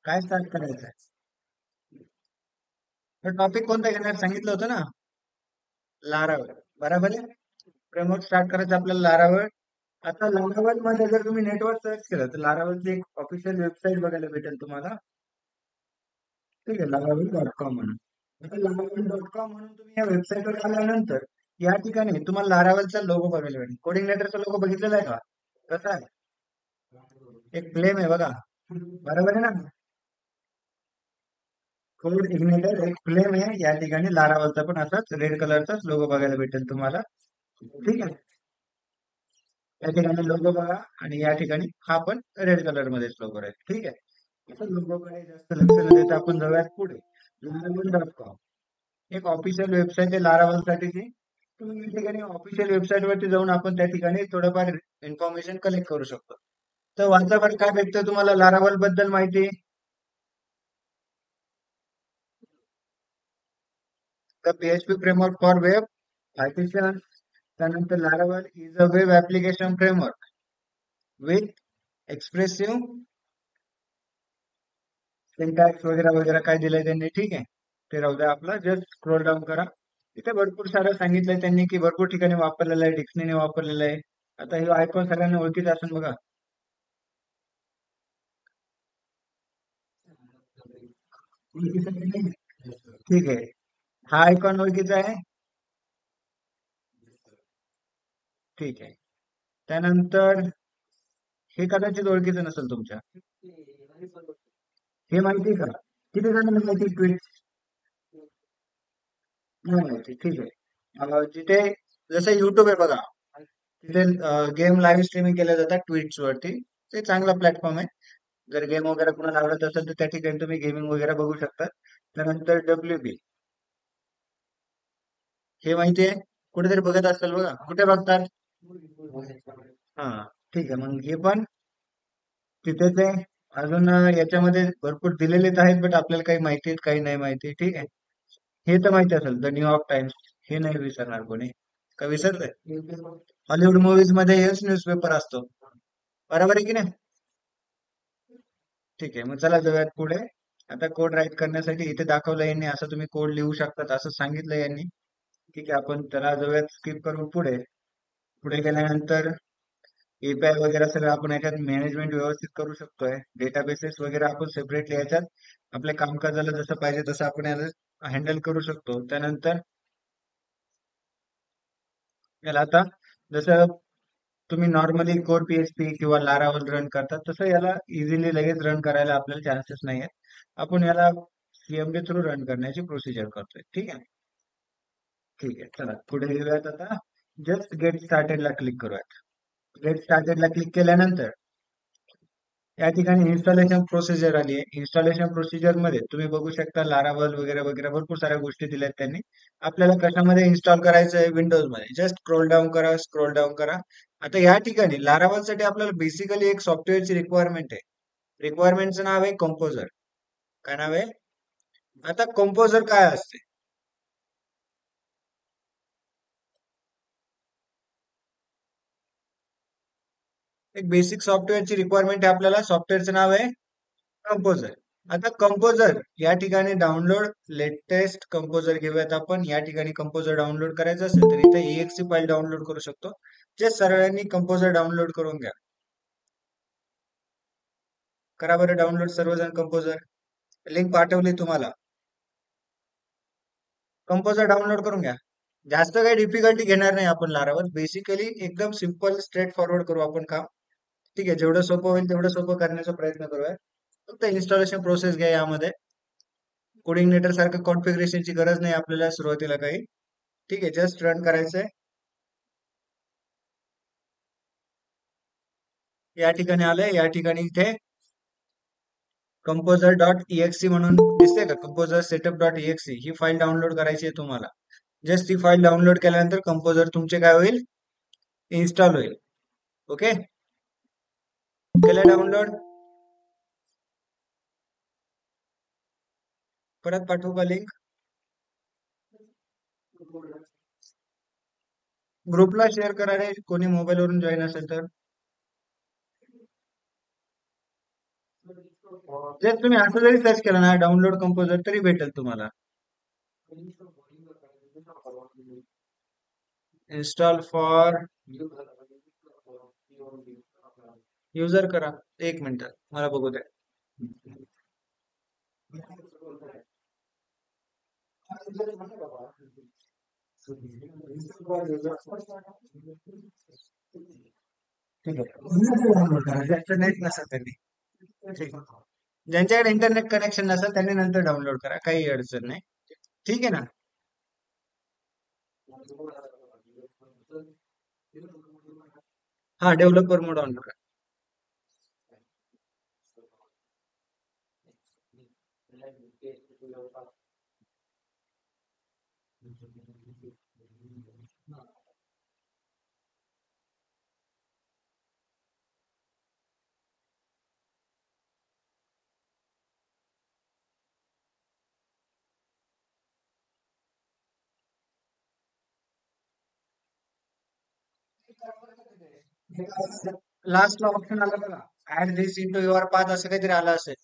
काय स्टार्ट करायचं आहे? तर टॉपिक कोणता घेणार सांगितलं होतं ना? लारावळ. बरोबर आहे. फ्रेमवर्क स्टार्ट करायचं आपल्याला लारावळ. आता लारावळ मध्ये जर तुम्ही नेटवर्क सर्च केलं तर लारावळची एक ऑफिशियल वेबसाईट बघायला भेटेल तुम्हाला. ठीक आहे, लारावळ डॉट कॉम म्हणून. आता लारावळ डॉट कॉम म्हणून तुम्ही या वेबसाईटवर आल्यानंतर या ठिकाणी तुम्हाला लारावळचा लोगो बघायला भेटेल. कोडिंग लेटरचा लोगो बघितलेला आहे का? कसा आहे? एक फ्लेम आहे बघा. बरोबर आहे ना? कोड इग्निटर एक फ्लेम आहे. या ठिकाणी लारावलचा पण असाच रेड कलरचाच लोगो बघायला भेटेल तुम्हाला. ठीक आहे. या ठिकाणी लोगो बघा आणि या ठिकाणी हा पण रेड कलर मध्येच लोगो राहील. ठीक आहे. आता लोगोकडे जास्त लक्ष न देता आपण जाऊयात पुढे. लारावल डॉट कॉम एक ऑफिशियल वेबसाईट आहे लारावल साठीची. तुम्ही या ठिकाणी ऑफिशियल वेबसाईट वरती जाऊन आपण त्या ठिकाणी थोडंफार इन्फॉर्मेशन कलेक्ट करू शकतो. तर वाचावर काय भेटतं तुम्हाला लारावल बद्दल माहिती? The PHP framework for web applications. त्यानंतर Laravel is a web application framework with expressive syntax वगैरे वगैरे काय दिलंय त्यांनी. ठीक आहे, ते राहू द्या. आपला जस्ट स्क्रोल डाऊन करा. इथे भरपूर सारं सांगितलंय त्यांनी की भरपूर ठिकाणी वापरलेलं आहे, डिक्शनरी वापरलेलं आहे. आता हे आयकॉन सगळ्यांना ओळखीचं असेल बघा. ओळखीचं आहे की नाही? ठीक आहे, हा आयकॉन ओळखीचा आहे. ठीक आहे. त्यानंतर हे कदाचित ओळखीचं नसेल तुमच्या. हे माहिती आहे का? किती जणांना माहिती ट्विट? नाही माहिती. ठीक आहे. जिथे जसं युट्यूब आहे बघा, तिथे गेम लाईव्ह स्ट्रीमिंग केल्या जातात ट्विट्स वरती. ते चांगला प्लॅटफॉर्म आहे. जर गेम वगैरे कोणाला आवडत असेल तर त्या ठिकाणी तुम्ही गेमिंग वगैरे बघू शकता. त्यानंतर WB हे माहिती आहे, कुठेतरी बघत असाल बघा. कुठे बघतात? हा. ठीक आहे, मग हे पण तिथेच आहे. अजून याच्यामध्ये भरपूर दिलेलेच आहेत, बट आपल्याला काही माहिती आहेत, काही नाही माहिती. ठीक आहे. हे तर माहिती असेल, द न्यूयॉर्क टाइम्स. हे नाही विसरणार कोणी. का विसरतंय? हॉलिवूड मूवीज मध्ये हेच न्यूजपेपर असतो. बरोबर आहे की नाही? ठीक आहे, मग चला जाऊयात पुढे. आता कोड राईट करण्यासाठी इथे दाखवलं यांनी असं तुम्ही कोड लिहू शकतात असं सांगितलं यांनी. ठीक आहे, आपण त्याला जाऊयात, स्किप करू पुढे. पुढे गेल्यानंतर एपीआय वगैरे सगळं आपण याच्यात मॅनेजमेंट व्यवस्थित करू शकतोय. डेटाबेसेस वगैरे आपण सेपरेटली याच्यात आपल्या कामकाजाला जसं पाहिजे तसं आपण याला हँडल करू शकतो. त्यानंतर याला आता जसं तुम्ही नॉर्मली कोर PHP किंवा लारावर रन करतात तसं याला इझिली लगेच रन करायला आपल्याला चान्सेस नाही आहेत. आपण याला CMD थ्रू रन करण्याची प्रोसिजर करतोय. ठीक आहे. ठीक आहे, चला पुढे घेऊयात. आता जस्ट गेट स्टार्टेड ला क्लिक करूयात. गेट स्टार्टेड ला क्लिक केल्यानंतर या ठिकाणी इन्स्टॉलेशन प्रोसिजर आली आहे. इन्स्टॉलेशन प्रोसिजर मध्ये तुम्ही बघू शकता लारावल वगैरे वगैरे भरपूर साऱ्या गोष्टी दिल्यात त्यांनी. आपल्याला कशामध्ये इन्स्टॉल करायचं आहे? विंडोज मध्ये. जस्ट स्क्रोल डाऊन करा, स्क्रोल डाऊन करा. आता या ठिकाणी लारावल साठी आपल्याला बेसिकली एक सॉफ्टवेअरची रिक्वायरमेंट आहे. रिक्वायरमेंटचं नाव आहे कंपोजर. काय नाव आहे? आता कंपोजर काय असते? एक बेसिक सॉफ्टवेअरची रिक्वायरमेंट आहे आपल्याला. सॉफ्टवेअरचं नाव आहे कंपोजर. आता कंपोजर या ठिकाणी डाउनलोड लेटेस्ट कंपोजर घेऊयात आपण. या ठिकाणी कंपोजर डाउनलोड करायचं असेल तर इथे EXE फाईल डाउनलोड करू शकतो. जे सर्वांनी कंपोजर डाउनलोड करून घ्या. करा बरं डाउनलोड सर्वजण कंपोजर. लिंक पाठवली तुम्हाला. कंपोजर डाउनलोड करून घ्या. जास्त काही डिफिकल्टी घेणार नाही आपण लारावर. बेसिकली एकदम सिंपल स्ट्रेट फॉरवर्ड करू आपण काम. ठीक आहे, जेवढं सोपं होईल तेवढं सोपं करण्याचा प्रयत्न करूया. फक्त इन्स्टॉलेशन प्रोसेस घ्या यामध्ये. कोऑर्डिनेटर सारखं कॉन्फिगरेशनची गरज नाही आपल्याला सुरुवातीला काही. ठीक आहे, जस्ट रन करायचंय. या ठिकाणी आलंय. या ठिकाणी इथे कंपोजर डॉट EXE म्हणून दिसते का? कंपोजर सेटअप डॉट EXE ही फाईल डाउनलोड करायची आहे तुम्हाला. जस्ट ती फाईल डाउनलोड केल्यानंतर कंपोजर तुमचे काय होईल? इन्स्टॉल होईल. ओके, केलं डाउनलोड? परत पाठवू का लिंक? ग्रुपला शेअर करा रे, कोणी मोबाईल वरून जॉईन असेल तर. जर तुम्ही असं जरी सर्च केलं ना डाउनलोड कंपोजर तरी भेटेल तुम्हाला. इन्स्टॉल फॉर युजर करा. एक मिनिट मला बघू द्या. ठीक आहे. ज्यांचं नेट नसेल त्यांनी, ठीक आहे. ज्यांच्याकडे इंटरनेट कनेक्शन नसेल त्यांनी नंतर डाउनलोड करा, काही अडचण नाही. ठीक आहे ना. हा, डेव्हलपर मोड ऑन करा. लास्टला ऑप्शन आला बघा, add this into your path असं काहीतरी आलं असेल.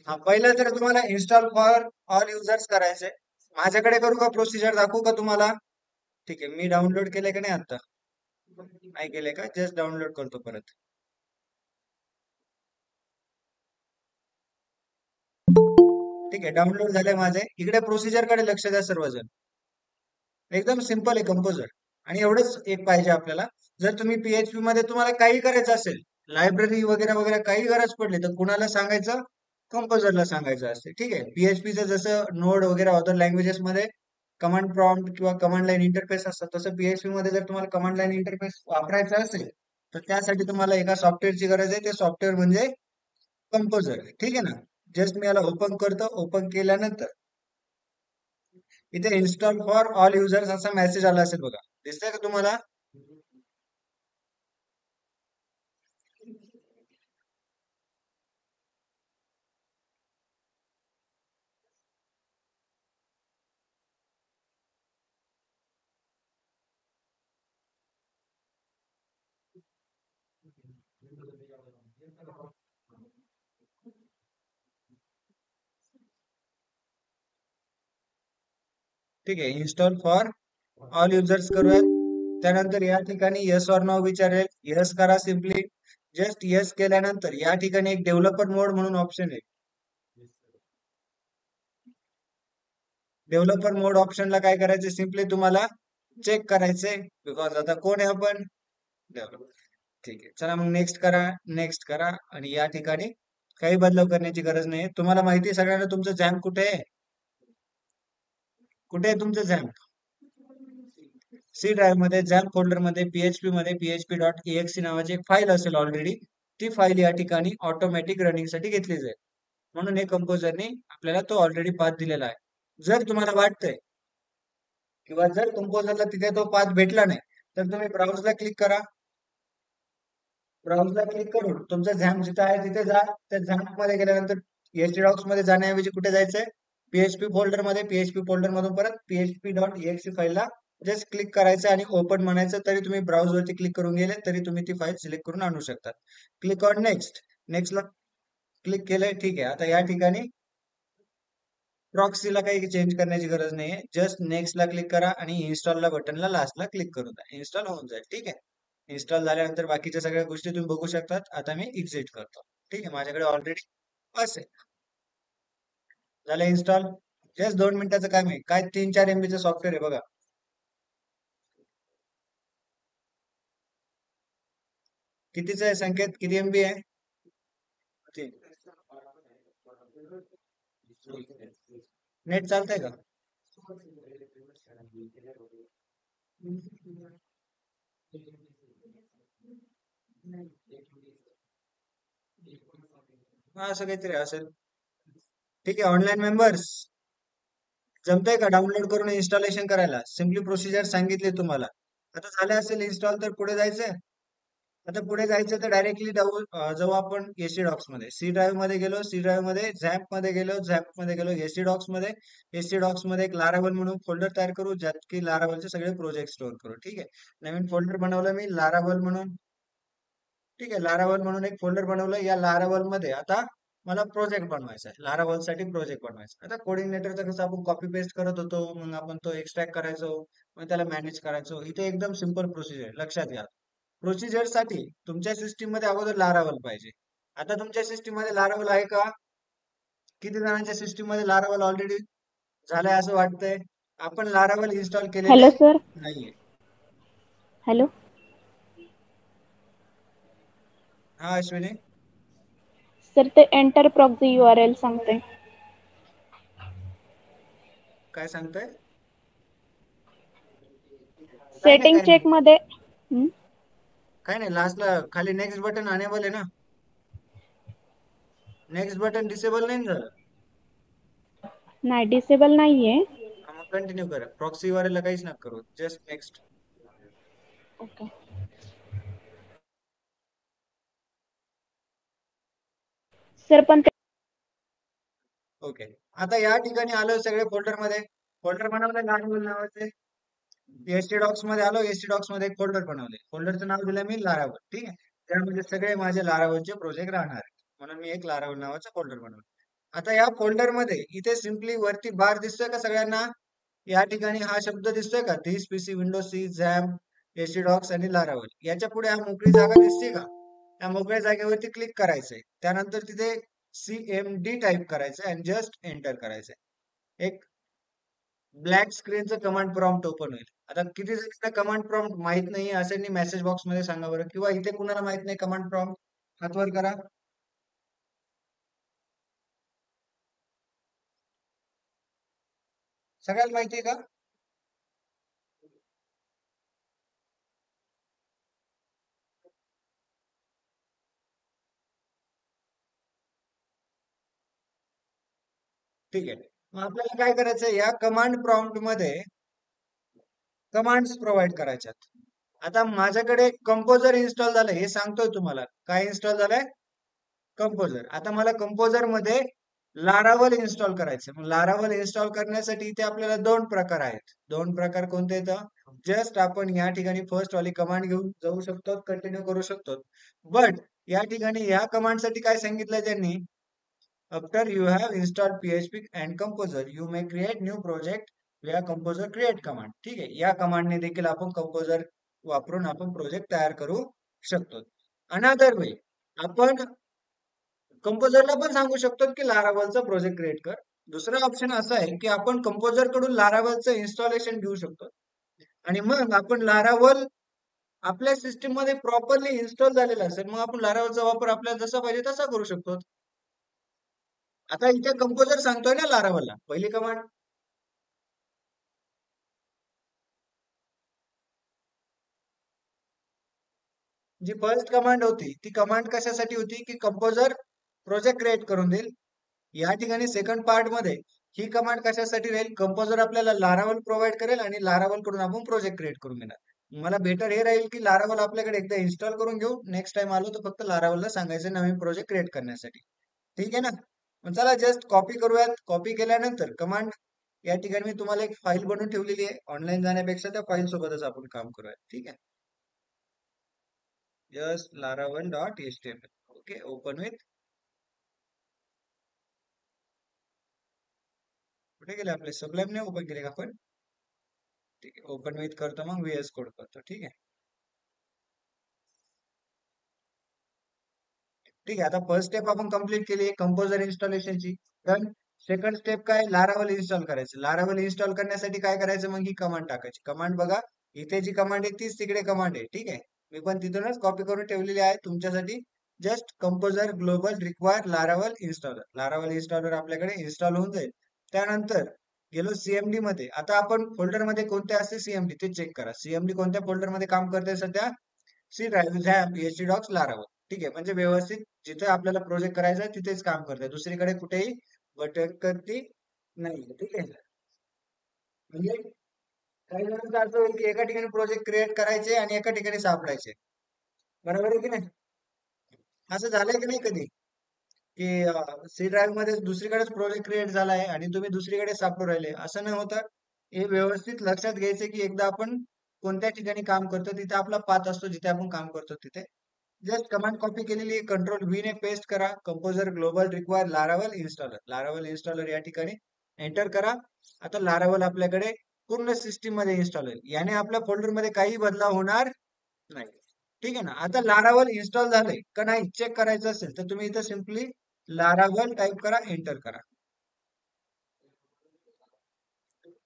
हा, पहिलं तर तुम्हाला इन्स्टॉल फॉर ऑल युजर्स करायचंय. माझ्याकडे करू का, प्रोसिजर दाखवू का तुम्हाला? ठीक आहे, मी डाउनलोड केलंय का नाही आता? नाही केलंय का? जस्ट डाउनलोड करतो परत. ठीक आहे, डाउनलोड झालंय माझे. इकडे प्रोसिजर कडे लक्ष द्या सर्वजण. एकदम सिंपल आहे कंपोजर. आणि एवढंच एक पाहिजे आपल्याला. जर तुम्ही पीएचपी मध्ये तुम्हाला काही करायचं असेल, लायब्ररी वगैरे वगैरे काही गरज पडली तर कुणाला सांगायचं? कंपोजरला सांगायचं असते. ठीक आहे. पीएचपीचं जसं नोड वगैरे अदर लँग्वेजेस मध्ये कमांड प्रॉम्प्ट किंवा कमांड लाईन इंटरफेस असतात, तसं पीएचपी मध्ये जर तुम्हाला कमांड लाईन इंटरफेस वापरायचा असेल तर त्यासाठी तुम्हाला एका सॉफ्टवेअरची गरज आहे. ते सॉफ्टवेअर म्हणजे कंपोजर. ठीक आहे ना. जस्ट मी याला ओपन करतो. ओपन केल्यानंतर इथे इन्स्टॉल फॉर ऑल युजर्स असा मेसेज आला असेल बघा. दिसतंय का तुम्हाला? ठीक आहे. इन्स्टॉल फॉर ऑल युजर्स करूयात. त्यानंतर या ठिकाणी येस ऑर नो विचारेल. येस करा सिम्पली. जस्ट येस केल्यानंतर या ठिकाणी एक डेव्हलपर मोड म्हणून ऑप्शन आहे. डेव्हलपर मोड ऑप्शनला काय करायचं, सिम्पली तुम्हाला चेक करायचंय. बिकॉज आता कोण आहे आपण? डेव्हलपर. ठीक आहे, चला मग नेक्स्ट करा. नेक्स्ट करा आणि या ठिकाणी काही बदलाव करण्याची गरज नाही. तुम्हाला माहिती आहे सगळ्यांना तुमचं झॅम्प कुठे आहे? कुठे आहे तुमचं झॅम्प? सी ड्राईव्ह मध्ये, झॅम्प फोल्डर मध्ये, पीएचपी मध्ये पीएचपी डॉट एक्सई नावाची एक फाईल असेल ऑलरेडी. ती फाईल या ठिकाणी ऑटोमॅटिक रनिंग साठी घेतली जाईल. म्हणून हे कंपोजरने आपल्याला तो ऑलरेडी पाथ दिलेला आहे. जर तुम्हाला वाटतंय किंवा जर कंपोजरला तिथे तो पाथ भेटला नाही तर तुम्ही ब्राउझला क्लिक करा. ब्राउझला क्लिक करून तुमचं झॅम्प जिथे आहे तिथे जा. त्या झॅम्प मध्ये गेल्यानंतर htdocs मध्ये जाण्याऐवजी कुठे जायचंय? पीएचपी फोल्डर मध्ये. पीएचपी फोल्डर मधून परत पीएचपी डॉट एक्सई फाईलला जस्ट क्लिक करायचं आणि ओपन म्हणायचं. तरी तुम्ही ब्राउझ वरती क्लिक करून गेले तरी तुम्ही ती फाईल सिलेक्ट करून आणू शकता. Click on next. नेक्स्टला क्लिक केलंय. ठीक आहे. आता या ठिकाणी प्रॉक्सीला काही चेंज करण्याची गरज नाहीये. जस्ट नेक्स्टला क्लिक करा आणि इन्स्टॉलला बटनला लास्टला क्लिक करून द्या. इन्स्टॉल होऊन जाईल. ठीक आहे. इन्स्टॉल झाल्यानंतर बाकीच्या सगळ्या गोष्टी तुम्ही बघू शकतात. आता मी एक्झिट करतो. ठीक आहे. माझ्याकडे ऑलरेडी असेल. झालं इन्स्टॉल. जस्ट 2 मिनिटाचं काम आहे. काय 3-4 MB सॉफ्टवेअर आहे बघा. कितीचं आहे संकेत? किती MB आहे? तीन. नेट चालतंय का? हा, असं काहीतरी असेल. ठीक आहे. ऑनलाईन मेंबर्स जमतंय का डाउनलोड करून इन्स्टॉलेशन करायला? सिम्पली प्रोसिजर सांगितली तुम्हाला. आता झालं असेल इन्स्टॉल तर पुढे जायचंय. आता पुढे जायचं तर डायरेक्टली जाऊ आपण एसटी डॉक्स मध्ये. सी ड्राईव्ह मध्ये गेलो. सी ड्राईव्ह मध्ये झॅम्प मध्ये गेलो. झॅम्प मध्ये गेलो एसटी डॉक्स मध्ये. एसटी डॉक्स मध्ये एक लारावल म्हणून फोल्डर तयार करू, ज्यात की लारावलचे सगळे प्रोजेक्ट स्टोअर करू. ठीक आहे. नवीन फोल्डर बनवलं मी लारावल म्हणून. ठीक आहे, लारावल म्हणून एक फोल्डर बनवलं. या लारावल मध्ये आता मला प्रोजेक्ट बनवायचा आहे. लारावल साठी प्रोजेक्ट बनवायचा. आता कोऑर्डिनेटरचं कसं आपण कॉपी पेस्ट करत होतो, मग आपण तो एक्सट्रॅक्ट करायचो, मग त्याला मॅनेज करायचो. इथे एकदम सिंपल प्रोसिजर आहे, लक्षात घ्या. प्रोसिजर साठी तुमच्या सिस्टीम मध्ये अगोदर लारावल पाहिजे. आता तुमच्या सिस्टीम मध्ये लारावल आहे का? किती जणांच्या सिस्टीम मध्ये लारावल ऑलरेडी झालंय असं वाटतंय? आपण लारावल इन्स्टॉल केलेले हॅलो सर. नाहीये. हॅलो हा अश्विनी, सर, ते एंटर प्रॉक्सी URL सांगते. काय सांगताय? काही नाही, सेटिंग काही नाही, चेक मध्ये काही नाही. लास्टला खाली नेक्स्ट बटन अनेबल आहे ना? नेक्स्ट बटन डिसेबल नाही ना झालं? नाही, डिसेबल नाहीये. हा, मग कंटिन्यू करा. प्रॉक्सी ला काहीच नका करू, जस्ट नेक्स्ट. ओके सर, पण ते ओके. आता या ठिकाणी आलो सगळे फोल्डर मध्ये. फोल्डर बनवलं लारावल नावाचे. एसटी डॉक्स मध्ये आलो. एसटी डॉक्स मध्ये एक फोल्डर बनवले. फोल्डरचं नाव दिलं मी लारावल. ठीक आहे, त्यामध्ये सगळे माझे लारावलचे प्रोजेक्ट राहणार आहेत. म्हणून मी एक लारावल नावाचा फोल्डर बनवला. आता या फोल्डर मध्ये इथे सिम्पली वरती बार दिसतोय का सगळ्यांना? या ठिकाणी हा शब्द दिसतोय का? This PC, Windows C, XAMPP, htdocs Laravel लारावल. याच्या पुढे हा मोकळी जागा दिसते का? त्या मोकळ्या जागेवरती क्लिक करायचंय. त्यानंतर तिथे CMD टाईप करायचं आणि जस्ट एंटर करायचंय. एक ब्लॅक स्क्रीनचं कमांड प्रॉम्प्ट ओपन होईल. आता किती जणांना कमांड प्रॉम्प्ट माहित नाही असेल मेसेज बॉक्स मध्ये सांगा बरं, किंवा इथे कुणाला माहित नाही कमांड प्रॉम्प्ट, हात वर करा. सगळ्याला माहिती आहे का? ठीक आहे, मग आपल्याला काय करायचं? या कमांड प्रॉम्प्ट मध्ये कमांड्स प्रोव्हाइड करायच्यात. आता माझ्याकडे कंपोजर इन्स्टॉल झालंय, हे सांगतोय तुम्हाला. काय इन्स्टॉल झालंय? कंपोजर. आता मला कंपोजर मध्ये लारावल इन्स्टॉल करायचं. मग लारावल इन्स्टॉल करण्यासाठी इथे आपल्याला दोन प्रकार आहेत. दोन प्रकार कोणते येतं? जस्ट आपण या ठिकाणी फर्स्ट वाली कमांड घेऊन जाऊ शकतो, कंटिन्यू करू शकतो. बट या ठिकाणी या कमांड साठी काय सांगितलंय त्यांनी? After you have installed PHP and composer you may create new project या कंपोजर क्रिएट कमांड. ठीक आहे, या कमांडने देखील आपण कंपोजर वापरून आपण प्रोजेक्ट तयार करू शकतो. अनदर वे, आपण कंपोजरला पण सांगू शकतो की लारावलचा प्रोजेक्ट क्रिएट कर. दुसरा ऑप्शन असा आहे की आपण कंपोजर कडून लारावलचं इन्स्टॉलेशन घेऊ शकतो आणि मग आपण लारावल आपल्या सिस्टीम मध्ये प्रॉपरली इन्स्टॉल झालेला असेल, मग आपण लारावलचा वापर आपल्याला जसा पाहिजे तसा करू शकतो. आता इथे कंपोजर सांगतोय ना लारावलला, पहिली कमांड. जी फर्स्ट कमांड होती ती कमांड कशासाठी होती? की कंपोजर प्रोजेक्ट क्रिएट करून देईल. या ठिकाणी सेकंड पार्ट मध्ये ही कमांड कशासाठी राहील? कंपोजर आपल्याला लारावल प्रोव्हाइड करेल आणि लारावल कडून आपण प्रोजेक्ट क्रिएट करून देणार. मला बेटर हे राहील की लारावल आपल्याकडे एकदा इन्स्टॉल करून घेऊ. नेक्स्ट टाइम आलो तर फक्त लारावलला सांगायचं नवीन प्रोजेक्ट क्रिएट करण्यासाठी. ठीक आहे ना? मग चला जस्ट कॉपी करूयात. कॉपी केल्यानंतर कमांड या ठिकाणी मी तुम्हाला एक फाईल बनवून ठेवलेली आहे. ऑनलाईन जाण्यापेक्षा त्या फाईल सोबतच आपण काम करूयात. ठीक आहे, just laravel.html. Okay, open with. कुठे गेले आपले? सबलाईम नाही ओपन केले का आपण? ठीक आहे, ओपन विथ करतो, मग VS कोड करतो. ठीक आहे, ठीक आहे. आता फर्स्ट स्टेप आपण कंप्लीट केली आहे कंपोजर इन्स्टॉलेशनची. तर सेकंड स्टेप काय? लारावल इन्स्टॉल करायचं. लारावल इन्स्टॉल करण्यासाठी काय करायचं? मग ही कमांड टाकायची. कमांड बघा, इथे जी कमांड आहे तीच तिकडे कमांड आहे. ठीक आहे, मी पण तिथूनच कॉपी करून ठेवलेली आहे तुमच्यासाठी. Just composer global require Laravel installer. Laravel installer आपल्याकडे इन्स्टॉल होऊन जाईल. त्यानंतर गेलो CMD मध्ये. आता आपण फोल्डर मध्ये कोणते असते CMD ते चेक करा. CMD कोणत्या फोल्डर मध्ये काम करते सध्या? C drive, XAMPP, PHP docs, Laravel. ठीक आहे, म्हणजे व्यवस्थित जिथे आपल्याला प्रोजेक्ट करायचा आहे तिथेच काम करते, दुसरीकडे कुठेही भटकती नाही. ठीक आहे, म्हणजे काही जणांचं असं होईल की एका ठिकाणी प्रोजेक्ट क्रिएट करायचे आणि एका ठिकाणी सापडायचे. बरोबर आहे की नाही? असं झालंय की नाही कधी? की सी ड्राईव्ह मध्ये दुसरीकडेच प्रोजेक्ट क्रिएट झालाय आणि तुम्ही दुसरीकडे सापडून राहिले, असं नाही होतं. हे व्यवस्थित लक्षात घ्यायचं की एकदा आपण कोणत्या ठिकाणी काम करतो तिथे आपला पाथ असतो, जिथे आपण काम करतो तिथे. जस्ट कमांड कॉपी केलेली कंट्रोल व्ही ने पेस्ट करा. Composer global require Laravel installer. Laravel installer या ठिकाणी एंटर करा. आता लारावल आपल्याकडे पूर्ण सिस्टीम मध्ये इन्स्टॉल होईल. याने आपल्या फोल्डर मध्ये काही बदलाव होणार नाही. ठीक आहे ना. आता लारावल इन्स्टॉल झालंय का नाही चेक करायचं असेल तर तुम्ही इथं सिम्पली लारावल टाईप करा, एंटर करा.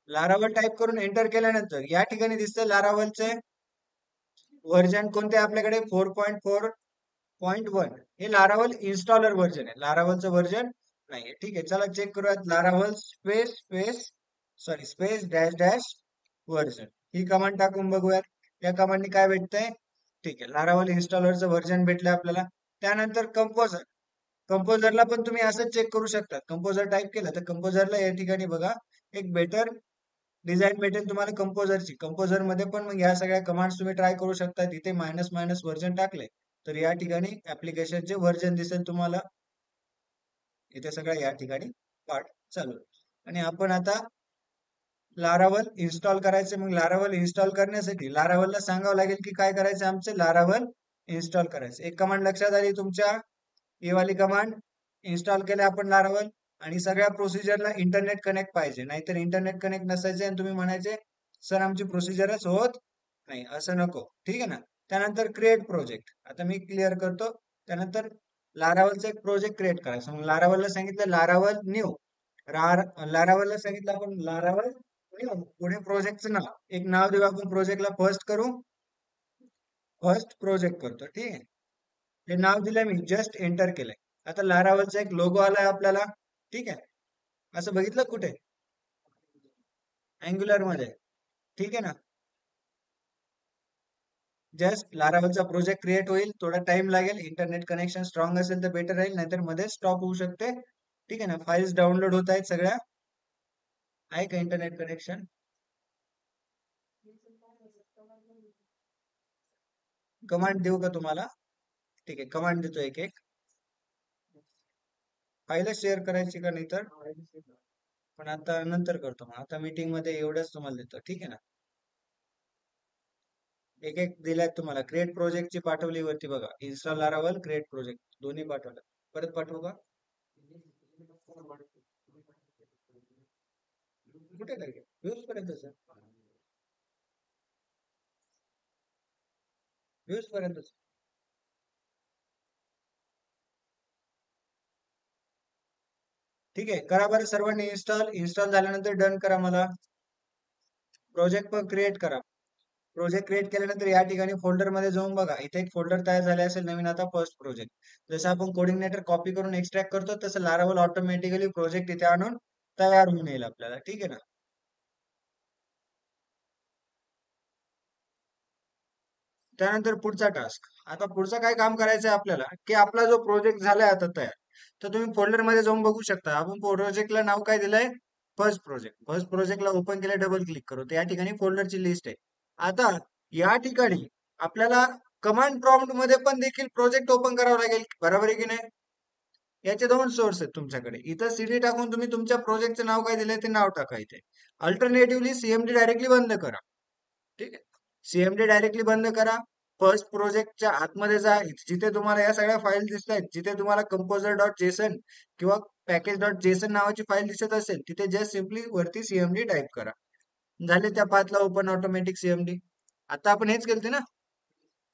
लारावल टाईप करून एंटर केल्यानंतर या ठिकाणी दिसतं लारावलचे व्हर्जन कोणते आपल्याकडे 4.4.1. हे लारावल इन्स्टॉलर व्हर्जन आहे. लारावलचं व्हर्जन नाहीये. ठीक आहे, चला चेक करूयात. Laravel space space sorry space dash dash version ही कमांड टाकून बघूयात. या कमांडनी काय भेटतंय? ठीक आहे, लारावल इन्स्टॉलरचं व्हर्जन भेटलं आपल्याला. त्यानंतर कंपोजर. कंपोजरला पण तुम्ही असं चेक करू शकता. कंपोजर टाईप केलं तर कंपोजरला या ठिकाणी बघा एक बेटर डिझाईन भेटेल तुम्हाला कंपोजरची. कंपोजर मध्ये पण मग या सगळ्या कमांड्स तुम्ही ट्राय करू शकता. तिथे मायनस मायनस व्हर्जन टाकले तर या ठिकाणी ऍप्लिकेशनचे व्हर्जन दिसेल तुम्हाला. इथे सगळं या ठिकाणी पार्ट चालू आहे. आणि आपण आता लारावल इन्स्टॉल करायचे. मग लारावल इन्स्टॉल करण्यासाठी लारावलला सांगावं लागेल की काय करायचं आमचे लारावल इन्स्टॉल करायचं. एक कमांड लक्षात आली तुमच्या, ही वाली कमांड. इन्स्टॉल केलं आपण लारावल आणि सगळ्या प्रोसिजरला इंटरनेट कनेक्ट पाहिजे. नाहीतर इंटरनेट कनेक्ट नसायचे आणि तुम्ही म्हणायचे सर आमची प्रोसिजरच होत नाही, असं नको. ठीक आहे ना. त्यानंतर क्रिएट प्रोजेक्ट. आता मी क्लिअर करतो. त्यानंतर लारावलचा एक प्रोजेक्ट क्रिएट करायचा. मग लारावलला सांगितलं लारावल न्यू. लारावलला सांगितलं आपण लारावल न्यू. पुढे प्रोजेक्टचं नाव, एक नाव देऊ आपण प्रोजेक्टला. फर्स्ट करू, फर्स्ट प्रोजेक्ट करतो. ठीक आहे, हे नाव दिलंय मी, जस्ट एंटर केलंय. आता लारावलचा एक लोगो आलाय आपल्याला. ठीक आहे, असं बघितलं कुठे? अँग्युलर मध्ये. ठीक आहे ना. जस्ट लारावलचा प्रोजेक्ट क्रिएट होईल. थोडा टाइम लागेल. इंटरनेट कनेक्शन स्ट्रॉंग असेल तर बेटर राहील, नाहीतर मध्ये स्टॉप होऊ शकते. ठीक आहे ना. फाईल्स डाउनलोड होत आहेत सगळ्या. आहे का इंटरनेट कनेक्शन? कमांड देऊ का तुम्हाला? ठीक आहे, कमांड देतो एक एक. फाईल शेअर करायची का नाही तर पण आता नंतर करतो. मग आता मीटिंग मध्ये एवढंच तुम्हाला देतो. ठीक आहे ना. एक एक दिलाय तुम्हाला. क्रिएट प्रोजेक्टची पाठवली वरती बघा. इन्स्टॉल लारावल, क्रिएट प्रोजेक्ट दोन्ही पाठवलं. परत पाठवू का? कुठे काय व्ह्यूज पर्यंतच व्ह्यूज पर्यंतच. ठीक आहे, करा बरं सर्वांनी इन्स्टॉल. इन्स्टॉल झाल्यानंतर डन करा. मला प्रोजेक्ट पण क्रिएट करा. प्रोजेक्ट क्रिएट केल्यानंतर या ठिकाणी फोल्डर मध्ये जाऊन बघा. इथे एक फोल्डर तयार झाले असेल नवीन, आता फर्स्ट प्रोजेक्ट. जसं आपण कोऑर्डिनेटर कॉपी करून एक्सट्रॅक्ट करतो तसं लारावल ऑटोमॅटिकली प्रोजेक्ट इथे आणून तयार होऊन येईल आपल्याला. ठीक आहे ना. त्यानंतर पुढचा टास्क. आता पुढचं काय काम करायचं आहे आपल्याला, की आपला जो प्रोजेक्ट झालाय आता तयार, तर तुम्ही फोल्डर मध्ये जाऊन बघू शकता. आपण प्रोजेक्टला नाव काय दिलंय? First project. फर्स्ट प्रोजेक्टला ओपन केलं, डबल क्लिक करू तर या ठिकाणी फोल्डरची लिस्ट आहे. आता या ठिकाणी आपल्याला कमांड प्रॉम्प्ट मध्ये पण देखील प्रोजेक्ट ओपन करावं लागेल. बरोबर आहे की नाही? याचे दोन सोर्स आहेत तुमच्याकडे. इथं सीडी टाकून तुम्ही तुमच्या प्रोजेक्टचं नाव काय दिलंय ते नाव टाका इथे. अल्टरनेटिव्हली सीएमडी डायरेक्टली बंद करा. ठीक आहे, सीएमडी डायरेक्टली बंद करा. फर्स्ट प्रोजेक्टच्या आतमध्ये जा. जिथे तुम्हाला या सगळ्या फाईल दिसत आहेत, जिथे तुम्हाला कंपोजर डॉट जेसन किंवा पॅकेज डॉट जेसन नावाची फाईल दिसत असेल, तिथे जस्ट सिम्पली वरती सीएमडी टाईप करा. झाले त्या पाथला ओपन ऑटोमॅटिक सीएमडी. आता आपण हेच केलते ना,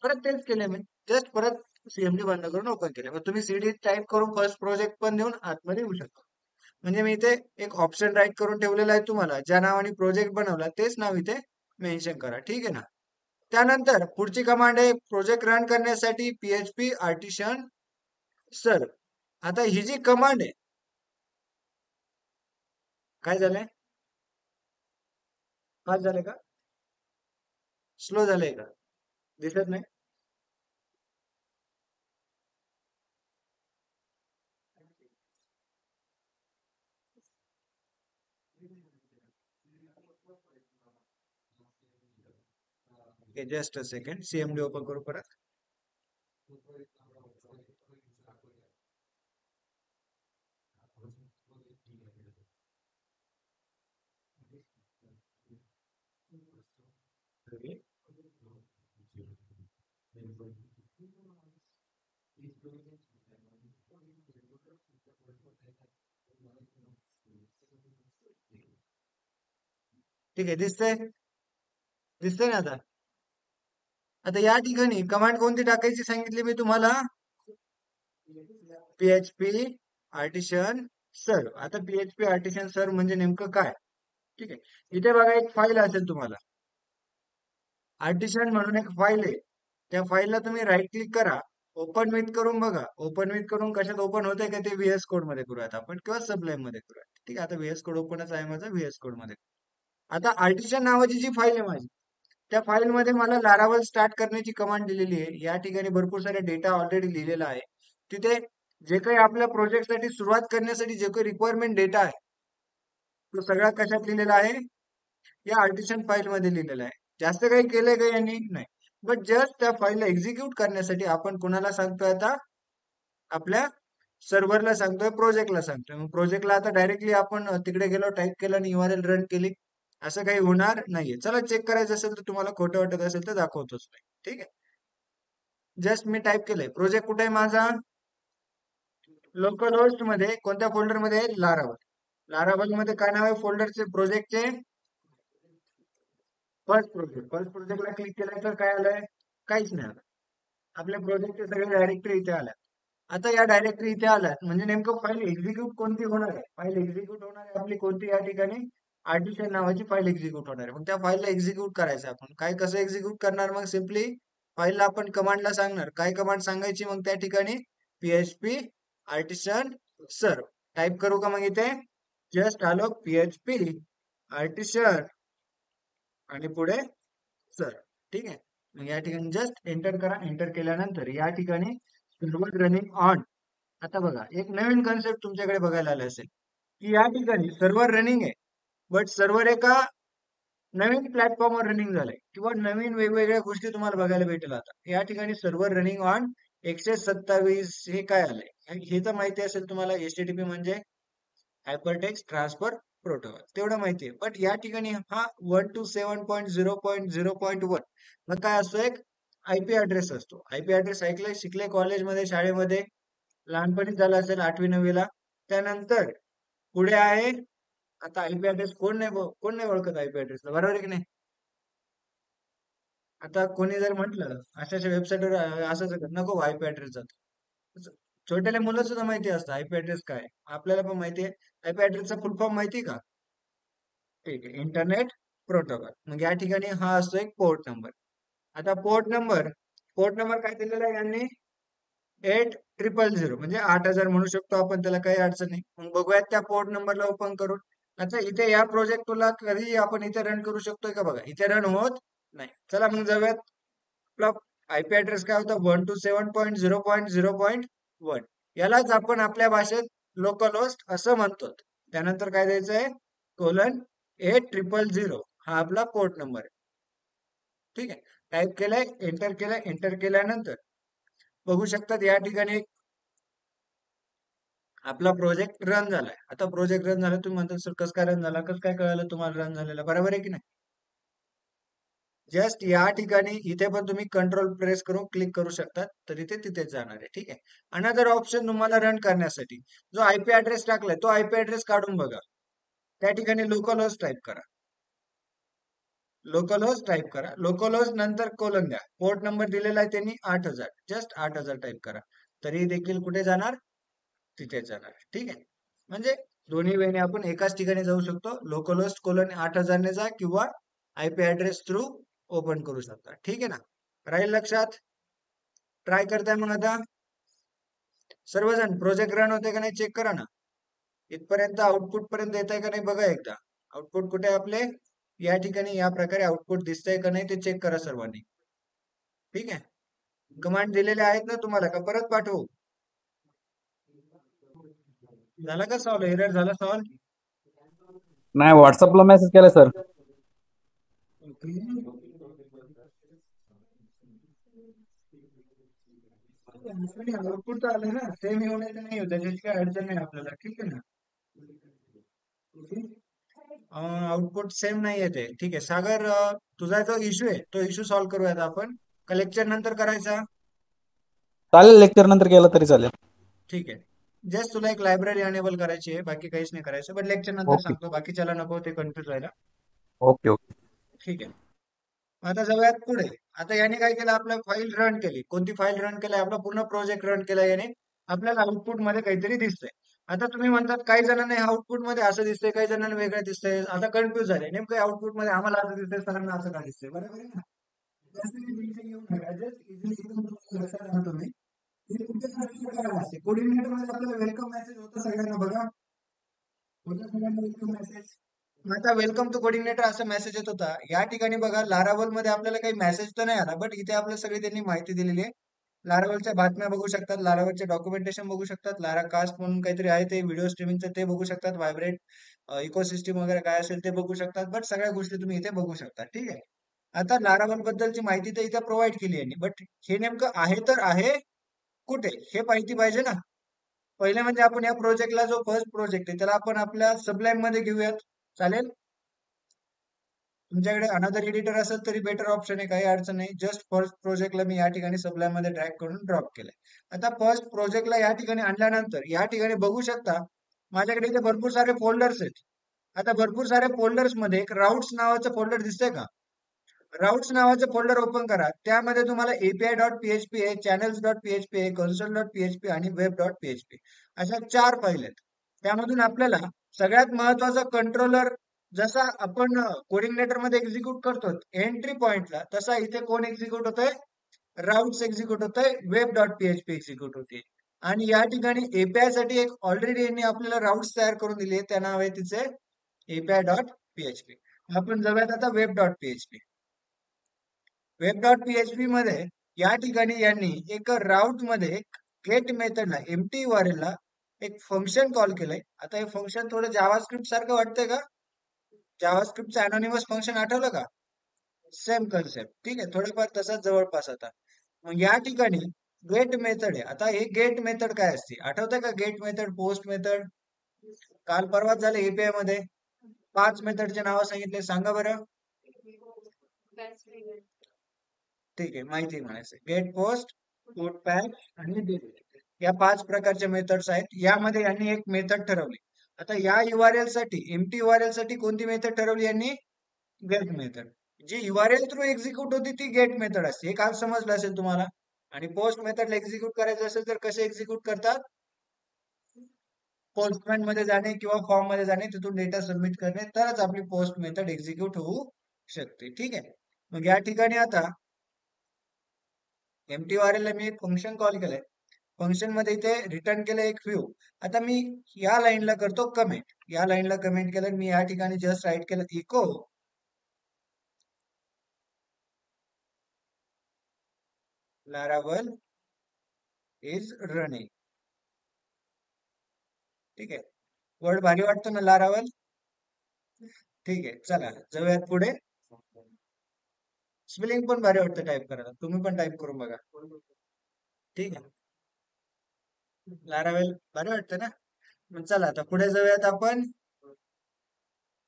परत तेच केले मी. जस्ट परत सीएमडी बंद करून ओपन केले. मग तुम्ही सीडी टाईप करून फर्स्ट प्रोजेक्ट पण देऊन आतमध्ये येऊ शकता. म्हणजे मी इथे एक ऑप्शन राईट करून ठेवलेला आहे. तुम्हाला ज्या नावाने प्रोजेक्ट बनवला तेच नाव इथे मेन्शन करा. ठीक आहे ना. त्यानंतर पुढची कमांड आहे प्रोजेक्ट रन करण्यासाठी पीएचपी आर्टिशन सर. आता ही जी कमांड आहे, काय झालंय? फास्ट झालंय का? स्लो झालंय का? दिसत नाही. Just a second, CMD open करू परत. ठीक आहे, दिसतंय? दिसतंय ना आता? आता या ठिकाणी कमांड कोणती टाकायची सांगितली मी तुम्हाला? PHP आर्टिशन सर्व. आता PHP आर्टिशन सर्व म्हणजे नेमकं काय? ठीक आहे. इथे बघा एक फाईल असेल तुम्हाला. आर्टिशन म्हणून एक फाईल आहे. त्या फाईलला तुम्ही राईट क्लिक करा. ओपन विथ करून बघा. ओपन विथ करून कशात ओपन होतंय का ते व्हीएस कोड मध्ये करूयात आपण किंवा सबलाईम मध्ये करूयात. ठीक आहे. आता व्हीएस कोड ओपनच आहे माझा, व्हीएस कोड मध्ये. आता आर्टिशन नावाची जी फाईल आहे माझी, त्या फाईलमध्ये मला लारावल स्टार्ट करण्याची कमांड दिलेली आहे. या ठिकाणी भरपूर सारे डेटा ऑलरेडी लिहिलेला आहे. तिथे जे काही आपल्या प्रोजेक्टसाठी सुरुवात करण्यासाठी जे काही रिक्वायरमेंट डेटा आहे, तो सगळा कशात लिहिलेला आहे? या आर्टिशन फाईल मध्ये लिहिलेला आहे. जास्त काही केलंय का यांनी? नाही. बट जस्ट त्या फाईलला एक्झिक्यूट करण्यासाठी आपण कोणाला सांगतोय आता? आपल्या सर्व्हरला सांगतोय, प्रोजेक्टला सांगतोय. मग प्रोजेक्टला आता डायरेक्टली आपण तिकडे गेलो, टाईप केलं आणि URL रन केली, असं काही होणार नाहीये. चला चेक करायचं असेल तर, तुम्हाला खोटं वाटत असेल तर दाखवतोच नाही. ठीक आहे. जस्ट मी टाईप केलंय. प्रोजेक्ट कुठे आहे माझा? लोकल होस्ट मध्ये. कोणत्या फोल्डर मध्ये आहे? लारावल. लारावल मध्ये काय नाव आहे फोल्डरचे, प्रोजेक्टचे? First project. फर्स्ट प्रोजेक्टला क्लिक केलं तर काय आलंय? काहीच नाही आलं. आपल्या प्रोजेक्टचे सगळे डायरेक्टरी इथे आल्या. आता या डायरेक्टरी इथे आल्यात म्हणजे नेमकं फाईल एक्झिक्यूट कोणती होणार आहे? फाईल एक्झिक्यूट होणार आहे आपली कोणती या ठिकाणी? आर्टिशन नावाची फाईल एक्झिक्यूट होणार आहे. मग त्या फाईलला एक्झिक्यूट करायचं आपण. काय कसं एक्झिक्यूट करणार? मग सिम्पली फाईलला आपण कमांडला सांगणार. काय कमांड सांगायची मग त्या ठिकाणी? PHP आर्टिशन सर्व. टाईप करू का मग इथे? जस्ट आलो PHP आर्टिशन आणि पुढे सर. ठीक आहे. मग या ठिकाणी जस्ट एंटर करा. एंटर केल्यानंतर या ठिकाणी सर्व्हर रनिंग ऑन. आता बघा एक नवीन कन्सेप्ट तुमच्याकडे बघायला आला असेल की या ठिकाणी सर्व्हर रनिंग आहे, बट सर्व्हर एका नवीन प्लॅटफॉर्मवर रनिंग झालंय किंवा नवीन वेगवेगळ्या गोष्टी तुम्हाला बघायला भेटेल. आता या ठिकाणी सर्व्हर रनिंग ऑन 127 हे काय आलंय हे तर माहिती असेल तुम्हाला. HTTP म्हणजे हायपरटेक्स्ट ट्रान्सफर प्रोटोकॉल, तेवढं माहिती आहे. बट या ठिकाणी हा 127.0.0.1 मग काय असतो? एक IP ऍड्रेस असतो. IP ऍड्रेस ऐकलंय, शिकले कॉलेजमध्ये, शाळेमध्ये, लहानपणी झालं असेल 8वी 9वीला. त्यानंतर पुढे आहे, आता IP ऍड्रेस कोण नाही ओळखत IP ऍड्रेसला, बरोबर आहे की नाही? आता कोणी जर म्हटलं अशा वेबसाईटवर असंच नको IP ऍड्रेस जातो, छोट्याले मुलं सुद्धा माहिती असतं IP ऍड्रेस काय. आपल्याला पण माहिती आहे. IP ऍड्रेसचा फुल फॉर्म माहिती का? ठीक आहे, इंटरनेट प्रोटोकॉल. मग या ठिकाणी हा असतो एक पोर्ट नंबर. आता पोर्ट नंबर काय दिलेला आहे यांनी? 8000 म्हणजे 8000 म्हणू शकतो आपण, त्याला काही अडचण नाही. मग बघूयात त्या पोर्ट नंबरला ओपन करून. आता इथे या प्रोजेक्ट तुला कधी आपण इथे रन करू शकतोय का? बघा इथे रन होत नाही. चला मग जाऊयात. आपला IP ऍड्रेस काय होता? 127.0.0.1. यालाच आपण आपल्या भाषेत लोकल होस्ट असं म्हणतो. त्यानंतर काय द्यायचंय? :8000 हा आपला पोर्ट नंबर आहे. ठीक आहे. टाईप केलंय, एंटर केलंय. एंटर केल्यानंतर बघू शकतात या ठिकाणी आपला प्रोजेक्ट रन झालाय. आता प्रोजेक्ट रन झाला, तुम्ही म्हणता सर कसं काय रन झाला? कसं काय कळालं तुम्हाला रन झालेला? बरोबर आहे की नाही? जस्ट या ठिकाणी इथे पण तुम्ही कंट्रोल प्रेस करून क्लिक करू शकता, तर इथे तिथेच जाणार आहे. ठीक आहे. अनदर ऑप्शन तुम्हाला रन करण्यासाठी जो IP ऍड्रेस टाकलाय तो IP ऍड्रेस काढून बघा. त्या ठिकाणी लोकल होस्ट टाईप करा. लोकल होस्ट टाईप करा. लोकल होस्ट नंतर कोलन द्या. पोर्ट नंबर दिलेला आहे त्यांनी 8000. जस्ट 8000 टाईप करा. तरी देखील कुठे जाणार? तिथेच जाणार. ठीक आहे. म्हणजे दोन्ही वेळेने आपण एकाच ठिकाणी जाऊ शकतो. लोकल होस्ट कोलन 8000 ने जा किंवा IP ऍड्रेस थ्रू ओपन करू शकता. ठीक आहे ना? राहील लक्षात? ट्राय करताय मग आता सर्वजण. प्रोजेक्ट रन होते का नाही चेक करा ना. इथपर्यंत आउटपुट पर्यंत येत आहे का नाही बघा एकदा. आउटपुट कुठे आहे आपले? या ठिकाणी या प्रकारे आउटपुट दिसतंय का नाही ते चेक करा सर्वांनी. ठीक आहे. कमांड दिलेले आहेत ना तुम्हाला, का परत पाठवू? झाला का सॉल्व? एरर झाला सॉल्व? नाही, व्हॉट्सअपला मेसेज केलाय सर. आउटपुट तर आलं ना, सेम येऊ नये तर नाही होत, त्याची काही अडचण नाही आपल्याला. ठीक आहे ना? आउटपुट सेम नाही येते. ठीक आहे सागर, तुझा जो इश्यू आहे तो इश्यू सॉल्व्ह करूयात आपण. का लेक्चर नंतर करायचा? चालेल, लेक्चर नंतर केलं तरी चालेल. ठीक आहे. जस्ट तुला एक लायब्ररी अनेबल करायची आहे, बाकी काहीच नाही करायचं. बट लेक्चर नंतर ओके सांगतो, बाकीच्याला नको ते कन्फ्युज व्हायला. Okay okay. ठीक आहे. आता जाऊयात पुढे. आता याने काय केलं, आपलं फाईल रन केली. कोणती फाईल रन केली? आपला पूर्ण प्रोजेक्ट रन केला याने. आपल्याला आउटपुट मध्ये काहीतरी दिसतंय. आता तुम्ही म्हणतात काही जणांना आउटपुट मध्ये असं दिसतंय, काही जणांना वेगळं दिसतंय. आता कन्फ्युज झाले, नेमकं आउटपुट मध्ये आम्हाला असं दिसतंय, सरांना असं का दिसतंय? बरोबर आहे ना? जास्त टेन्शन घेऊ नका. जस्ट इझिली एकदम लक्षात आणा तुम्ही. हे कुठे करायला असते. कोऑर्डिनेटर मध्ये आपल्याला वेलकम मेसेज होतं सगळ्यांना बघा. होतं सगळ्यांना वेलकम मेसेज. आता वेलकम टू कोऑर्डिनेटर असा मेसेज येत होता. या ठिकाणी बघा लारावल मध्ये आपल्याला काही मेसेज तर नाही आला, बट इथे आपल्याला सगळी त्यांनी माहिती दिलेली आहे. लारावलच्या बातम्या बघू शकतात, लारावलचे डॉक्युमेंटेशन बघू शकतात, लारा कास्ट म्हणून काहीतरी आहे ते व्हिडिओ स्ट्रीमिंगचं ते बघू शकतात, व्हायब्रेट इकोसिस्टीम वगैरे काय असेल ते बघू शकतात. बट सगळ्या गोष्टी तुम्ही इथे बघू शकता. ठीक आहे. आता लारावल बद्दलची माहिती तर इथे प्रोव्हाइड केली आहे, बट हे नेमकं आहे तर आहे कुठे हे माहिती पाहिजे ना. पहिले म्हणजे आपण या प्रोजेक्टला जो फर्स्ट प्रोजेक्ट आहे त्याला आपण आपल्या सबलाईम मध्ये घेऊयात. चालेल? तुमच्याकडे अनदर एडिटर असेल तरी बेटर ऑप्शन आहे, काही अडचण नाही. जस्ट फर्स्ट प्रोजेक्टला मी या ठिकाणी सबलाईम मध्ये ड्रॅग करून ड्रॉप केलंय. आता फर्स्ट प्रोजेक्टला या ठिकाणी आणल्यानंतर या ठिकाणी बघू शकता माझ्याकडे इथे भरपूर सारे फोल्डर्स आहेत. आता भरपूर साऱ्या फोल्डर्स मध्ये एक राउट्स नावाचं फोल्डर दिसतंय का? राउट्स नावाचं फोल्डर ओपन करा. त्यामध्ये तुम्हाला एपीआय डॉट पीएचपी आहे, चॅनल्स डॉट पीएचपी आहे, कन्सोल डॉट पीएचपी आणि वेब डॉट पीएचपी अशा 4 फाईल आहेत. त्यामधून आपल्याला सगळ्यात महत्वाचा कंट्रोलर जसा आपण कोऑर्डिनेटर मध्ये एक्झिक्यूट करतो एंट्री पॉइंटला, तसा इथे कोण एक्झिक्यूट होतोय? राउट्स एक्झिक्यूट होतोय, वेब डॉट पीएचपी एक्झिक्यूट होते. आणि या ठिकाणी एपीआय साठी एक ऑलरेडी यांनी आपल्याला राउट्स तयार करून दिली आहे, त्या नाव आहे तिचे एपीआय डॉट पीएचपी. आपण जाऊयात आता web dot PHP. Web dot PHP मध्ये या ठिकाणी यांनी एक राउट मध्ये गेट मेथडला एम्प्टी यूआरएल ला एक फंक्शन कॉल केलंय. आता हे फंक्शन थोडं जावास्क्रिप्ट सारखं वाटतंय का? जावास्क्रिप्टचं अनोनिमस फंक्शन आठवलं का? Same concept. ठीक आहे, थोडंफार तसंच जवळपास. आता मग या ठिकाणी गेट मेथड आहे. आता हे गेट मेथड काय असते आठवतंय का? गेट मेथड, पोस्ट मेथड काल परवाच झालं एपीआय मध्ये. 5 मेथडचे नाव सांगितले, सांगा बरं. ठीक आहे, माहिती म्हणायचं. गेट, पोस्ट, पुट, पॅच आणि डिलीट या 5 प्रकारच्या मेथड्स आहेत. यामध्ये यांनी एक मेथड ठरवली. आता या यूआरएल साठी एम्प्टी यूआरएल साठी कोणती मेथड ठरवली यांनी? Get method. जी यूआरएल थ्रू एक्झिक्यूट होती ती गेट मेथड असते, हे काल समजलं असेल तुम्हाला. आणि पोस्ट मेथडला एक्झिक्यूट करायचं असेल तर कसे एक्झिक्यूट करतात? पोस्टमॅन मध्ये जाणे किंवा फॉर्म मध्ये जाणे, तिथून डेटा सबमिट करणे, तरच आपली पोस्ट मेथड एक्झिक्यूट होऊ शकते. ठीक आहे. मग या ठिकाणी आता एम्प्टी यूआरएल ला मी एक फंक्शन कॉल केलंय. फंक्शन मध्ये इथे रिटर्न केलं एक व्ह्यू. आता मी या लाईनला करतो कमेंट. या लाईनला कमेंट केलं मी, या ठिकाणी जस्ट राईट केलं इको लारावल इज रनिंग. ठीक आहे. वर्ड भारी वाटतो ना लारावल? ठीक आहे, चला जाऊयात पुढे. स्पेलिंग पण भारी वाटतं टाईप करायला, तुम्ही पण टाईप करून बघा. ठीक आहे, लारावेल भारी वाटतं ना. मग चला आता पुढे जाऊयात आपण.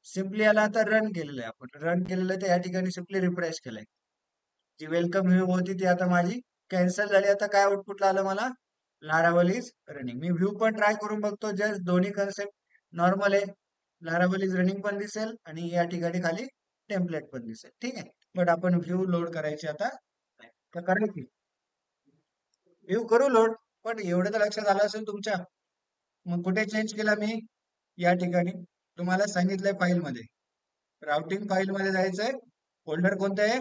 सिम्पली याला आता रन केलेलं आहे. आपण रन केलेलं आहे तर या ठिकाणी सिम्पली रिफ्रेश केलंय. जी वेलकम व्ह्यू होती ती आता माझी कॅन्सल झाली. आता काय आउटपुटला आलं मला? Laravel is running. Me view पण ट्राय करून बघतो, जस्ट दोन्ही कन्सेप्ट नॉर्मल आहे. लारावल इज रनिंग पण दिसेल आणि या ठिकाणी खाली टेम्पलेट पण दिसेल. ठीक आहे. बट आपण व्ह्यू लोड करायची आता तर करायची. व्ह्यू करू लोड, पण एवढं तर लक्षात आलं असेल तुमच्या. मग कुठे चेंज केला मी? या ठिकाणी तुम्हाला सांगितलंय फाईल मध्ये, राउटिंग फाईल मध्ये जायचंय. फोल्डर कोणतं आहे?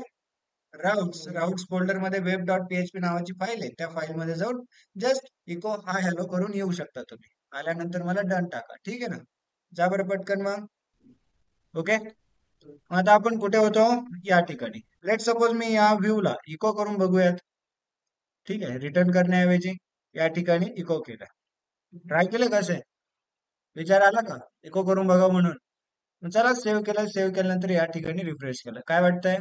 राउट्स. राउट्स फोल्डर मध्ये वेब डॉट पीएचपी नावाची फाईल आहे. त्या फाईल मध्ये जाऊन जस्ट इको हाय हॅलो करून येऊ शकता तुम्ही. आल्यानंतर मला डन टाका. ठीक आहे ना. जा बरं पटकन मग. ओके. आता आपण कुठे होतो? या ठिकाणी. लेट सपोज मी या व्ह्यूला इको करून बघूयात. ठीक आहे, रिटर्न करण्याऐवजी या ठिकाणी इको केलं. ट्राय केलं कसे? विचार आला का इको करून बघा म्हणून? मग चला सेव्ह केलं. सेव्ह केल्यानंतर या ठिकाणी रिफ्रेश केलं. काय वाटतंय?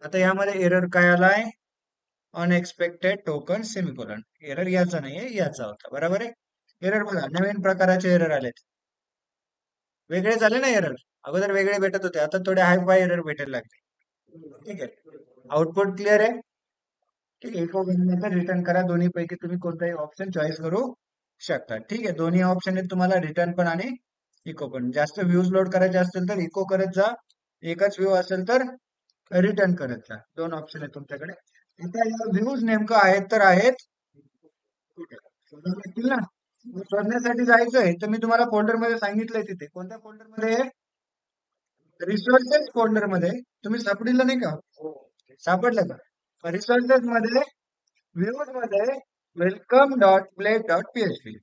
आता यामध्ये एरर काय आलाय? Unexpected token semicolon. एरर याचा नाहीये, याचा होता. बरोबर आहे. एरर बघा, नवीन प्रकाराचे एरर आलेत. वेगळे झाले ना एरर. अगोदर वेगळे भेटत होते, आता थोडे हाय फाय एरर भेटायला लागले. ठीक आहे. आउटपुट क्लिअर आहे. ठीक आहे, इको नंतर रिटर्न करा. दोन्ही पैकी तुम्ही कोणताही ऑप्शन चॉईस करू शकता. ठीक आहे, दोन्ही ऑप्शन आहेत तुम्हाला, रिटर्न पण आणि इको पण. जास्त व्ह्यूज लोड करायचे असतील तर इको करत जा, एकच व्ह्यू असेल तर रिटर्न करत जा. दोन ऑप्शन आहेत तुमच्याकडे. आता व्ह्यूज नेमकं आहेत तर आहेत कुठे शोधावे लागतील ना. मग शोधण्यासाठी जायचंय तर मी तुम्हाला फोल्डर मध्ये सांगितलंय, तिथे कोणत्या फोल्डर मध्ये, रिसोर्सेस फोल्डर मध्ये. तुम्ही सापडलं नाही का? सापडलं का? रिसोर्सेस मध्ये व्ह्यूज मध्ये welcome dot blade dot PHP.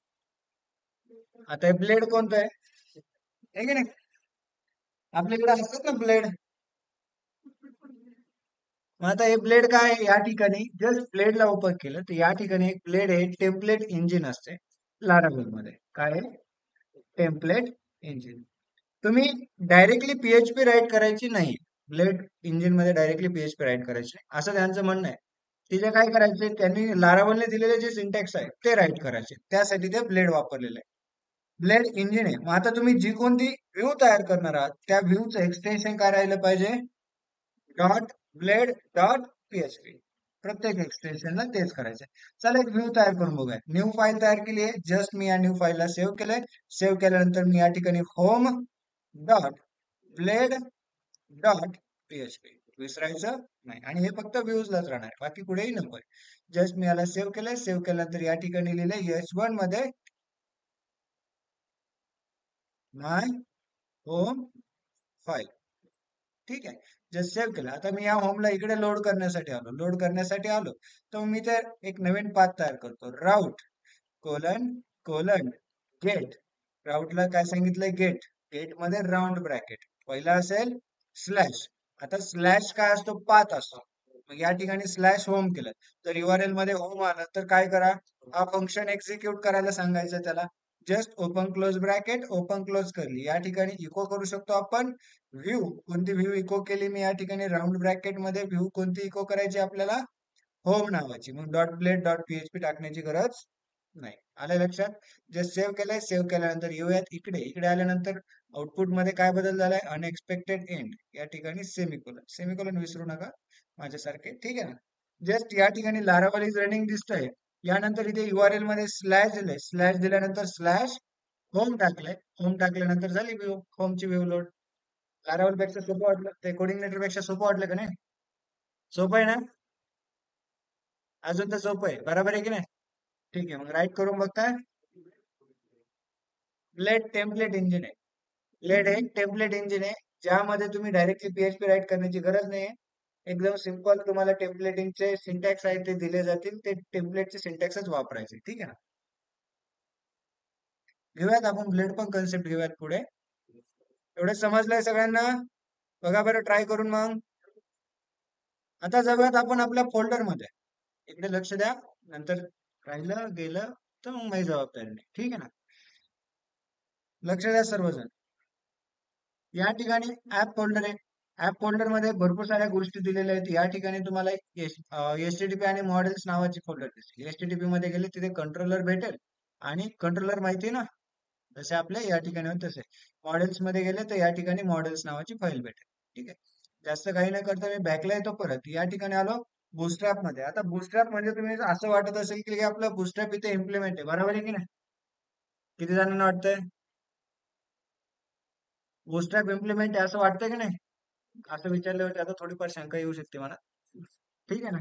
आता हे ब्लेड कोणतं आहे की नाही? आपल्याकडे असतात ना ब्लेड. मग आता हे ब्लेड काय आहे? या ठिकाणी जस्ट ब्लेडला ओपन केलं तर या ठिकाणी एक ब्लेड आहे, टेम्पलेट इंजिन असते लारावेल मध्ये. काय आहे? Template engine. तुम्ही डायरेक्टली पीएचपी राईट करायची नाही, ब्लेड इंजिन मध्ये डायरेक्टली पीएचपी राईट करायची नाही, असं त्यांचं म्हणणं आहे. तिथे काय करायचे, त्यांनी लारावलने दिलेले जे सिंटॅक्स आहे ते राईट करायचे, त्यासाठी ते ब्लेड वापरलेलं आहे. ब्लेड इंजिन आहे. मग आता तुम्ही जी कोणती व्ह्यू तयार करणार आहात त्या व्ह्यूचं एक्सटेन्शन काय राहिलं पाहिजे? Dot blade dot PHP. प्रत्येक एक्सटेन्शनला तेच करायचं. चला एक व्ह्यू तयार करून बघूया. न्यू फाईल तयार केली आहे. जस्ट मी या न्यू फाईलला सेव्ह केलंय. सेव्ह केल्यानंतर मी या ठिकाणी home dot blade dot PHP विसरायचं नाही, आणि हे फक्त व्ह्यूजलाच राहणार, बाकी कुठेही नको. जस्ट मी याला सेव्ह केलंय. सेव्ह केल्यानंतर या ठिकाणी लिहिलंय S1 मध्ये माय होम फाईल. ठीक आहे, जस्ट सेव्ह केलं. आता मी या होमला इकडे लोड करण्यासाठी आलो तर मी ते एक नवीन पाथ तयार करतो. Route colon colon get. राऊटला काय सांगितलंय? गेट. गेट मध्ये राऊंड ब्रॅकेट पहिला असेल स्लॅश. आता स्लॅश काय असतो? पाथ असतो. मग या ठिकाणी स्लॅश होम केलं तर URL मध्ये होम आलं तर काय करा, हा फंक्शन एक्झिक्यूट करायला सांगायचं त्याला. Just open close bracket, open close करली. या ठिकाणी इको करू शकतो आपण व्ह्यू. कोणती व्ह्यू इको केली मी या ठिकाणी? राऊंड ब्रॅकेट मध्ये व्ह्यू कोणती इको करायची आपल्याला? होम नावाची. मग डॉट ब्लेड डॉट पीएचपी टाकण्याची गरज नाही. आलं लक्षात? जे सेव्ह केलंय. सेव्ह केल्यानंतर येऊयात इकडे. इकडे आल्यानंतर आउटपुट मध्ये काय बदल झालाय? Unexpected end. या ठिकाणी सेमिकोलन. सेमिकोलन विसरू नका माझ्यासारखे, ठीक आहे ना? जस्ट या ठिकाणी लारावल इज रनिंग दिसतंय. यानंतर इथे URL मध्ये स्लॅश दिलंय. स्लॅश दिल्यानंतर स्लॅश होम टाकलंय. होम टाकल्यानंतर झाली व्ह्यू, होमची व्ह्यू लोड. लारावल पेक्षा सोपं वाटलं? ते कोडिंगनेटर पेक्षा सोपं वाटलं का नाही? सोपं आहे ना? अजून तर सोपं आहे, बरोबर आहे की नाही? ठीक आहे, मग राईट करून बघताय. ब्लेड टेम्पलेट इंजिन आहे. ब्लेड हे टेम्पलेट इंजिन आहे, ज्यामध्ये तुम्ही डायरेक्टली पीएचपी राईट करण्याची गरज नाही आहे. एकदम सिंपल तुम्हाला टेम्पलेटिंगचे सिंटॅक्स आहेत ते दिले जातील, ते टेम्पलेटचे सिंटॅक्सच वापरायचे. ठीक आहे ना? घेऊयात आपण ब्लेड पण कन्सेप्ट घेऊयात पुढे. एवढं समजलंय सगळ्यांना? बघा बरं ट्राय करून मग. आता जाऊयात आपण आपल्या फोल्डर मध्ये. इकडे लक्ष द्या, नंतर राहिलं गेलं तर मग माझी जबाबदारी नाही. ठीक आहे ना? लक्ष द्या सर्वजण. या ठिकाणी ऍप फोल्डर आहे. ऍप फोल्डर मध्ये भरपूर साऱ्या गोष्टी दिलेल्या आहेत. या ठिकाणी तुम्हाला HTTP आणि मॉडेल्स नावाची फोल्डर दिसेल. HTTP मध्ये गेले तिथे कंट्रोलर भेटेल, आणि कंट्रोलर माहिती आहे ना, जसे आपल्या या ठिकाणी होते तसे. मॉडेल्स मध्ये गेले तर या ठिकाणी मॉडेल्स नावाची फाईल भेटेल. ठीक आहे, जास्त काही न करता मी बॅकला येतो. परत या ठिकाणी आलो बुस्ट्रॅप मध्ये. आता बुस्ट्रॅप म्हणजे तुम्ही असं वाटत असेल की आपलं बुस्ट्रॅप इथे इम्प्लिमेंट आहे, बरोबर आहे की नाही? किती जणांना वाटतंय बुस्ट्रॅप इम्प्लिमेंट आहे असं वाटतंय की नाही? असं विचारल्यावरती आता थोडीफार शंका येऊ शकते मला. ठीक आहे ना?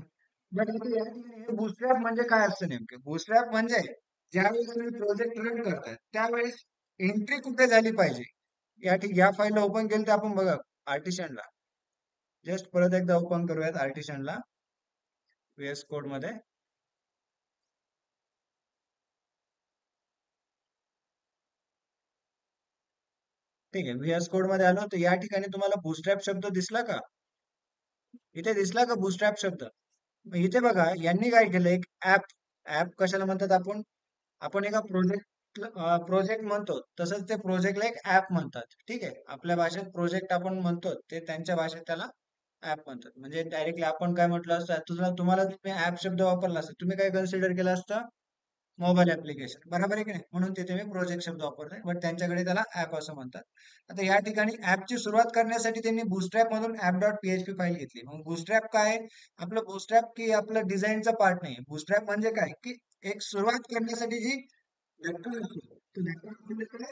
बट इथे या ठिकाणी हे बुस्ट्रॅप म्हणजे काय असतं नेमकं? बुस्ट्रॅप म्हणजे ज्यावेळेस तुम्ही प्रोजेक्ट रन करताय त्यावेळेस एंट्री कुठे झाली पाहिजे. या फाईलला ओपन केलं तर आपण बघा आर्टिशनला. जस्ट परत एकदा ओपन करूयात आर्टिशनला VS कोड मध्ये. ठीक आहे, VS कोड मध्ये आलो तर या ठिकाणी तुम्हाला बुस्ट्रॅप शब्द दिसला का? इथे दिसला का बुस्ट्रॅप शब्द? मग इथे बघा यांनी काय केलं, एक ऍप. ऍप कशाला म्हणतात आपण? आपण एका प्रोजेक्ट म्हणतो तसंच ते प्रोजेक्टला एक ऍप म्हणतात. ठीक आहे, आपल्या भाषेत प्रोजेक्ट आपण म्हणतो, ते त्यांच्या भाषेत त्याला ऍप म्हणतात. म्हणजे डायरेक्टली आपण काय म्हटलं असतं, तुम्हाला तुम्ही ऍप शब्द वापरला असता तुम्ही काय कन्सिडर केलं असतं? मोबाईल ऍप्लिकेशन, बरोबर आहे की नाही? म्हणून तिथे मी प्रोजेक्ट शब्द वापरतोय, बट त्यांच्याकडे त्याला ऍप असं म्हणतात. आता या ठिकाणी ऍपची सुरुवात करण्यासाठी त्यांनी बूस्ट्रॅप मधून ऍप डॉट पीएचपी फाईल घेतली. मग बूस्ट्रॅप काय आहे? आपलं बूस्ट्रॅप की आपलं डिझाईनचा पार्ट नाही. बूस्ट्रॅप म्हणजे काय की एक सुरुवात करण्यासाठी जी वेक्टर असतो, तो वेक्टर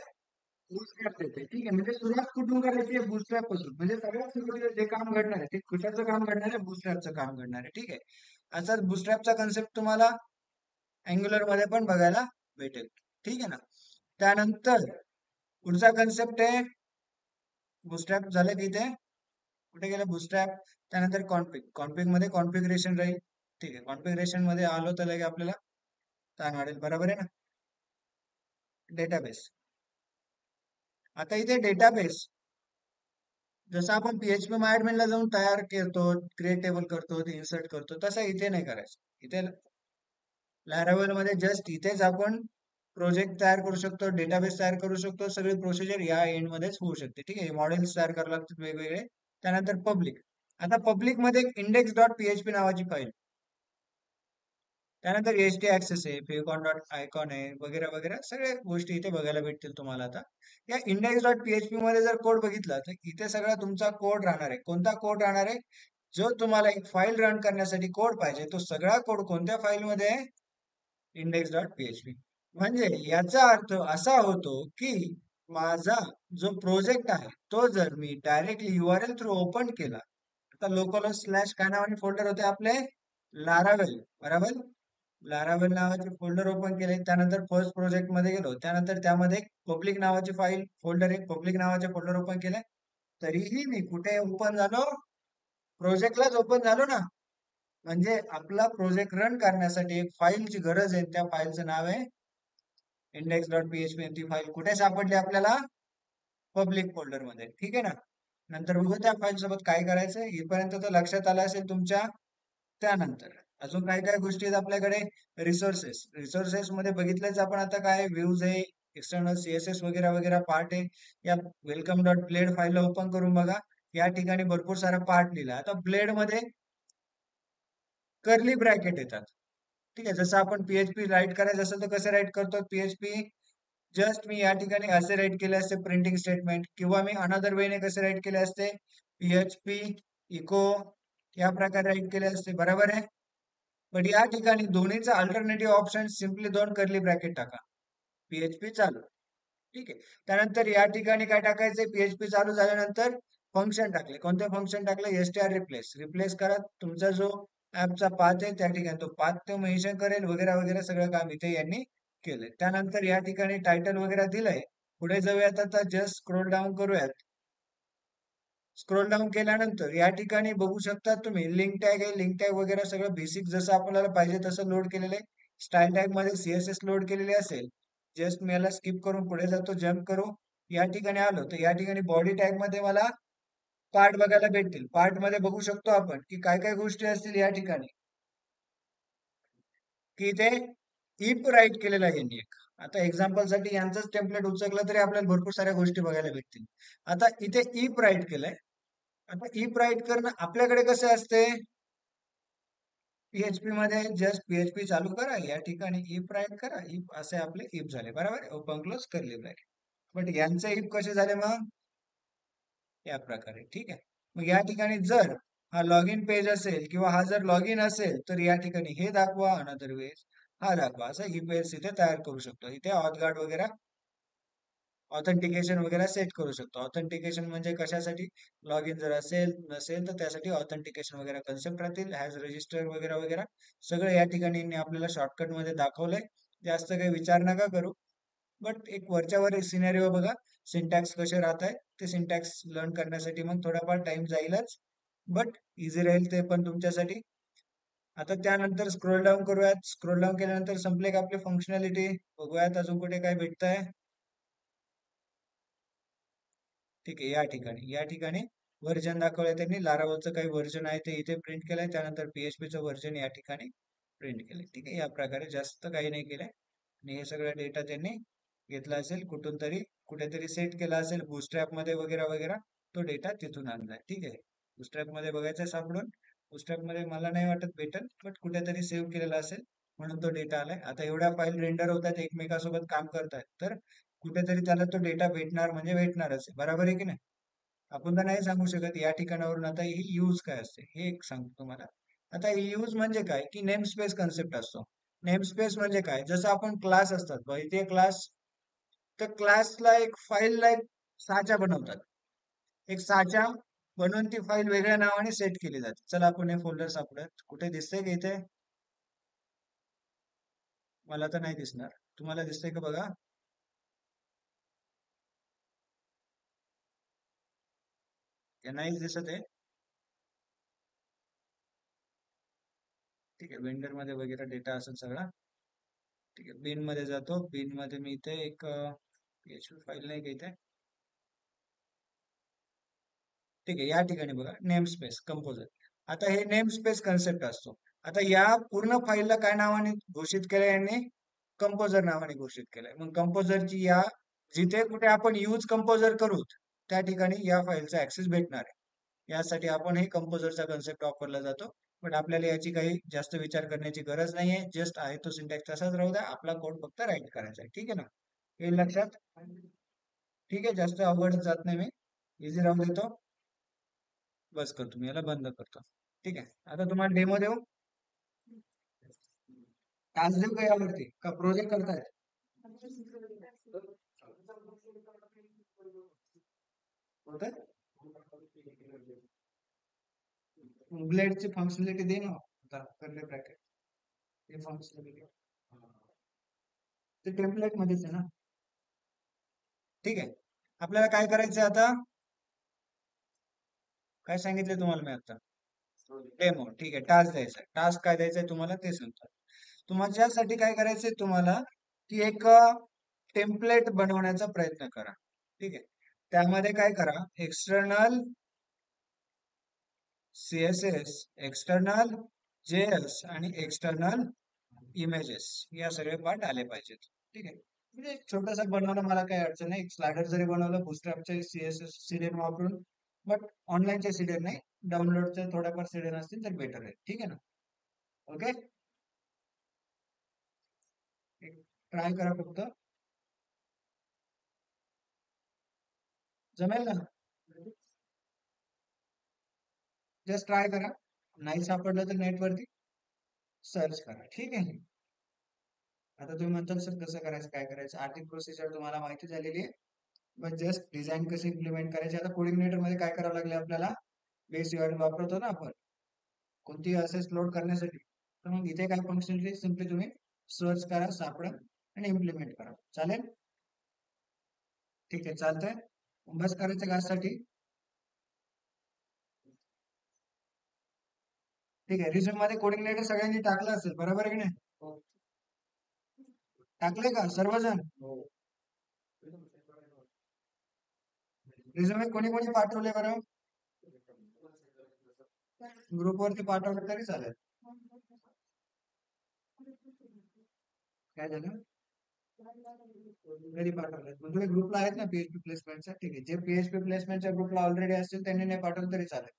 बूटस्ट्रॅप येते. ठीक आहे, म्हणजे सुरुवात कुठून करायची आहे? बूटस्ट्रॅप पासून. म्हणजे सगळ्यात सुरुवातीला जे काम घडणार आहे ते कशाचं काम घडणार आहे? बूटस्ट्रॅपचं काम घडणार आहे. ठीक आहे, असाच बूटस्ट्रॅपचा कन्सेप्ट तुम्हाला अँग्युलर मध्ये पण बघायला भेटेल. ठीक आहे ना. त्यानंतर पुढचा कन्सेप्ट आहे बूटस्ट्रॅप झालं की इथे कुठे गेलं बूटस्ट्रॅप. त्यानंतर कॉन्फिग. कॉन्फिग मध्ये कॉन्फिगरेशन राहील. ठीक आहे, कॉन्फिगरेशन मध्ये आलो तर लगे आपल्याला ताण वाढेल, बरोबर आहे ना. डेटाबेस. आता इथे डेटाबेस जसं आपण पीएचपी माय ऍडमिनला जाऊन तयार करतो, क्रिएट टेबल करतो, इन्सर्ट करतो, तसं इथे नाही करायचं. इथे लॅरावेल मध्ये जस्ट इथेच आपण प्रोजेक्ट तयार करू शकतो, डेटाबेस तयार करू शकतो. सगळी प्रोसिजर या एंड मध्येच होऊ शकते. ठीक आहे, मॉडेल्स तयार करावे लागतात वेगवेगळे. त्यानंतर पब्लिक. आता पब्लिक मध्ये इंडेक्स डॉट पीएचपी नावाची फाईल, त्यानंतर एचटी ऍक्सेस आहे, फेकॉन डॉट आयकॉन आहे, वगैरे वगैरे सगळ्या गोष्टी इथे बघायला भेटतील तुम्हाला. आता या इंडेक्स डॉट पीएचपी मध्ये जर कोड बघितला तर इथे सगळा तुमचा कोड राहणार आहे. कोणता कोड राहणार आहे? जो तुम्हाला एक फाईल रन करण्यासाठी कोड पाहिजे तो सगळा कोड कोणत्या फाईल मध्ये आहे? Index dot PHP. म्हणजे याचा अर्थ असा होतो की माझा जो प्रोजेक्ट आहे तो जर मी डायरेक्टली यूआरएल थ्रू ओपन केला, आता लोकल स्लॅश काय नावाने फोल्डर होते आपले? लारावेल, बरोबर. लारावेल नावाचे फोल्डर ओपन केले, त्यानंतर फर्स्ट प्रोजेक्ट मध्ये गेलो, त्यानंतर त्यामध्ये पब्लिक नावाची फाईल फोल्डर एक पब्लिक नावाचे फोल्डर ओपन केले, तरीही मी कुठे ओपन झालो? प्रोजेक्टलाच ओपन झालो ना. म्हणजे आपला प्रोजेक्ट रन करण्यासाठी एक फाईलची गरज आहे, त्या फाईलचं नाव आहे इंडेक्स डॉट पीएचपी. ती फाईल कुठे सापडली आपल्याला? पब्लिक फोल्डर मध्ये. ठीक आहे ना. नंतर बघू त्या फाईल सोबत काय करायचं. इथपर्यंत तर लक्षात आलं असेल तुमच्या. त्यानंतर अजून काय काय गोष्टी आहेत आपल्याकडे? रिसोर्सेस. रिसोर्सेस मध्ये बघितलंच आपण आता काय व्ह्यूज आहे, एक्सटर्नल सीएसएस वगैरे वगैरे पार्ट आहे. या वेलकम डॉट ब्लेड फाईलला ओपन करून बघा. या ठिकाणी भरपूर सारा पार्ट लिहिला. आता ब्लेड मध्ये कर्ली ब्रॅकेट येतात. ठीक आहे, जसं आपण पीएचपी राईट करायचं असेल तर कसे राईट करतो पीएचपी? जस्ट मी या ठिकाणी असे राईट केले असते प्रिंटिंग स्टेटमेंट, किंवा मी अनदर वेने कसे राईट केले असते? पीएचपी इको या प्रकारे राईट केले असते, बरोबर आहे. पण या ठिकाणी दोन्हीचा अल्टरनेटिव्ह ऑप्शन सिम्पली दोन कर्ली ब्रॅकेट टाका, पीएचपी चालू. ठीक आहे, त्यानंतर या ठिकाणी काय टाकायचंय? पीएचपी चालू झाल्यानंतर फंक्शन टाकले. कोणते फंक्शन टाकले? STR replace. रिप्लेस करा तुमचा जो ऍपचा पाथ आहे त्या ठिकाणी तो पाथ तो मेन्शन करेल, वगैरे वगैरे सगळं काम इथे यांनी केलंय. त्यानंतर या ठिकाणी टायटल वगैरे दिलंय. पुढे जाऊयात, आता जस्ट स्क्रोल डाऊन करूयात. स्क्रोल डाऊन केल्यानंतर या ठिकाणी बघू शकता तुम्ही लिंक टॅग आहे, लिंक टॅग वगैरे सगळं बेसिक जसं आपल्याला पाहिजे तसं लोड केलेलं आहे. स्टाईल टॅग मध्ये सीएसएस लोड केलेले असेल. जस्ट मी याला स्किप करून पुढे जातो, जम्प करू. या ठिकाणी आलो तर या ठिकाणी बॉडी टॅग मध्ये मला पार्ट बघायला भेटतील. पार्ट मध्ये बघू शकतो आपण की काय काय गोष्टी असतील या ठिकाणी, की इथे इफ राईट केलेला आहे यांनी एक. आता एक्झाम्पल साठी यांचंच टेम्पलेट उचललं तरी आपल्याला भरपूर साऱ्या गोष्टी बघायला भेटतील. आता इथे इफ राईट केलंय. आता इफ राईट करणं आपल्याकडे कसं असते? पीएचपी मध्ये जस्ट पीएचपी चालू करा, या ठिकाणी इफ राईट करा, इफ असे आपले इफ झाले, बरोबर. ओपन क्लोज करली ब्रॅकेट. बट यांचे इफ कसे झाले मग? या प्रकारे. ठीक आहे, मग या ठिकाणी जर हा लॉग इन पेज असेल किंवा हा जर लॉग इन असेल तर या ठिकाणी हे दाखवा, अनदर वेज हा दाखवा, असं ही पेज इथे तयार करू शकतो. इथे ऑथगार्ड वगैरे ऑथेंटिकेशन वगैरे सेट करू शकतो. ऑथेंटिकेशन म्हणजे कशासाठी? लॉग इन जर असेल नसेल तर त्यासाठी ऑथेंटिकेशन वगैरे कन्सेप्ट राहतील, हॅज रजिस्टर वगैरे वगैरे सगळं या ठिकाणी आपल्याला शॉर्टकट मध्ये दाखवलंय. जास्त काही विचार नका करू. बट एक वरच्यावर सिनेरिओ बघा, सिंटॅक्स कसे राहत आहे ते सिंटॅक्स लर्न करण्यासाठी मग थोडाफार टाइम जाईलच, बट इझी राहील ते पण तुमच्यासाठी. आता त्यानंतर स्क्रोल डाऊन करूयात. स्क्रोल डाऊन केल्यानंतर संपले का आपली फंक्शनॅलिटी? बघूयात अजून कुठे काय भेटतंय. ठीक आहे, या ठिकाणी व्हर्जन दाखवलंय त्यांनी. लारावलचं काही व्हर्जन आहे ते इथे प्रिंट केलंय. त्यानंतर पीएचपीचं व्हर्जन या ठिकाणी प्रिंट केलंय. ठीक आहे, या प्रकारे जास्त काही नाही केलंय. आणि हे सगळं डेटा त्यांनी घेतला असेल कुठून तरी, कुठेतरी सेट केला असेल बूस्ट्रॅप मध्ये वगैरे वगैरे, तो डेटा तिथून आणलाय. ठीक आहे, बूस्ट्रॅप मध्ये बघायचं सापडून. बूस्ट्रॅप मध्ये मला नाही वाटत भेटल, बट कुठेतरी सेव्ह केलेला असेल. म्हणून तो डेटा आलाय. आता एवढ्या फाईल रेंडर होतात, एकमेकांसोबत काम करतायत, तर कुठेतरी त्याला तो डेटा भेटणार म्हणजे भेटणारच आहे. बरोबर आहे की नाही? आपण तर नाही सांगू शकत या ठिकाणावरून. आता ही यूज काय असते हे एक सांगतो तुम्हाला. आता यूज म्हणजे काय, की नेम स्पेस कन्सेप्ट असतो. नेम स्पेस म्हणजे काय, जसं आपण क्लास असतात बघा, इथे क्लास, तर क्लासला एक फाईलला एक साचा बनवतात. एक साचा बनवून ती फाईल वेगळ्या नावाने सेट केली जाते. चला आपण हे फोल्डर सापडत, कुठे दिसतंय का इथे? मला तर नाही दिसणार, तुम्हाला दिसतंय का बघा? या नाहीच दिसत आहे. ठीक आहे, वेंडर मध्ये वगैरे डेटा असेल सगळा. ठीक आहे, बिन मध्ये जातो. बिन मध्ये मी इथे एक PHP फाईल नाही का इथे. ठीक आहे, या ठिकाणी बघा नेम स्पेस कंपोजर. आता हे नेम स्पेस कन्सेप्ट असतो. आता या पूर्ण फाईलला काय नावाने घोषित केलंय यांनी? कंपोजर नावाने घोषित केलंय. मग कंपोजरची या जिथे कुठे आपण यूज कंपोजर करू त्या ठिकाणी या फाईलचा ऍक्सेस भेटणार आहे. यासाठी आपण हे कंपोजरचा कन्सेप्ट वापरला जातो. पण आपल्याला याची काही जास्त विचार करण्याची गरज नाहीये. जस्ट आहे तो सिंटॅक्स तसाच राहू द्या, आपला कोड फक्त राईट करायचा आहे. ठीक आहे ना? हे लक्षात. ठीक आहे, जास्त अवघड जात नाही मी, इझी राहू देतो. बस करतो मी, याला बंद करतो. ठीक आहे, आता तुम्हाला डेमो देऊ. टास्क देऊ का यावरती, का प्रोजेक्ट करताय? होतंय? ग्लेडची फंक्शनलिटी दे ना आता, कर्ली ब्रॅकेट, हे फंक्शनलिटी ते टेम्पलेट मध्येच आहे ना. ठीक आहे, आपल्याला काय करायचंय आता? काय सांगितले तुम्हाला मी आता? डेमो. ठीक आहे, टास्क द्यायचा. टास्क काय द्यायचंय तुम्हाला ते सांगतो. तुमच्यासाठी काय करायचंय तुम्हाला, की एक टेम्पलेट बनवण्याचा प्रयत्न करा. ठीक आहे, त्यामध्ये काय करा, एक्सटर्नल CSS, एक्सटर्नल JS आणि एक्सटर्नल इमेजेस या सर्व पार्ट आले पाहिजेत. ठीक आहे, म्हणजे एक छोटासा बनवणं मला काही अडचण नाही. एक स्लायडर जरी बनवलं बुस्ट्रॅपचे CSS सीडीएन वापरून, बट ऑनलाईनचे सीडीएन नाही, डाउनलोडचे थोड्याफार सीडीएन असतील तर बेटर आहे. ठीक आहे ना? ओके, ट्राय करा फक्त, जमेल ना? जस्ट ट्राय करा. नाही सापडलं तर नेटवरती सर्च करा. ठीक आहे, आता तुम्ही म्हणताल सर कसं करायचं काय करायचं, आर्थिक प्रोसिजर तुम्हाला माहिती झालेली आहे. मग जस्ट डिझाईन कसे इम्प्लिमेंट करायचे. आता कोडिंगनेटर मध्ये काय करावं लागले आपल्याला, बेस यूआय वापरतो ना आपण कोणती असेस लोड करण्यासाठी, तर मग इथे काय फंक्शनलिटी सिम्पली तुम्ही सर्च करा, सापडा आणि इम्प्लिमेंट करा. चालेल? ठीक आहे, चालतंय. बस करायचं त्यासाठी. ठीक आहे, रिझ्यूम मध्ये कोडिंगनेटर सगळ्यांनी टाकलं असेल, बरोबर आहे की नाही? टाकले का सर्वजण? रिझ्यूमे कोणी कोणी पाठवले बरं? ग्रुप वरती पाठवलं तरी चालेल. काय झालं? घरी पाठवलं म्हणजे ग्रुपला आहेत ना PHP प्लेसमेंटचा. ठीक आहे, जे PHP प्लेसमेंटच्या ग्रुपला ऑलरेडी असतील त्यांनी नाही पाठवलं तरी चालेल.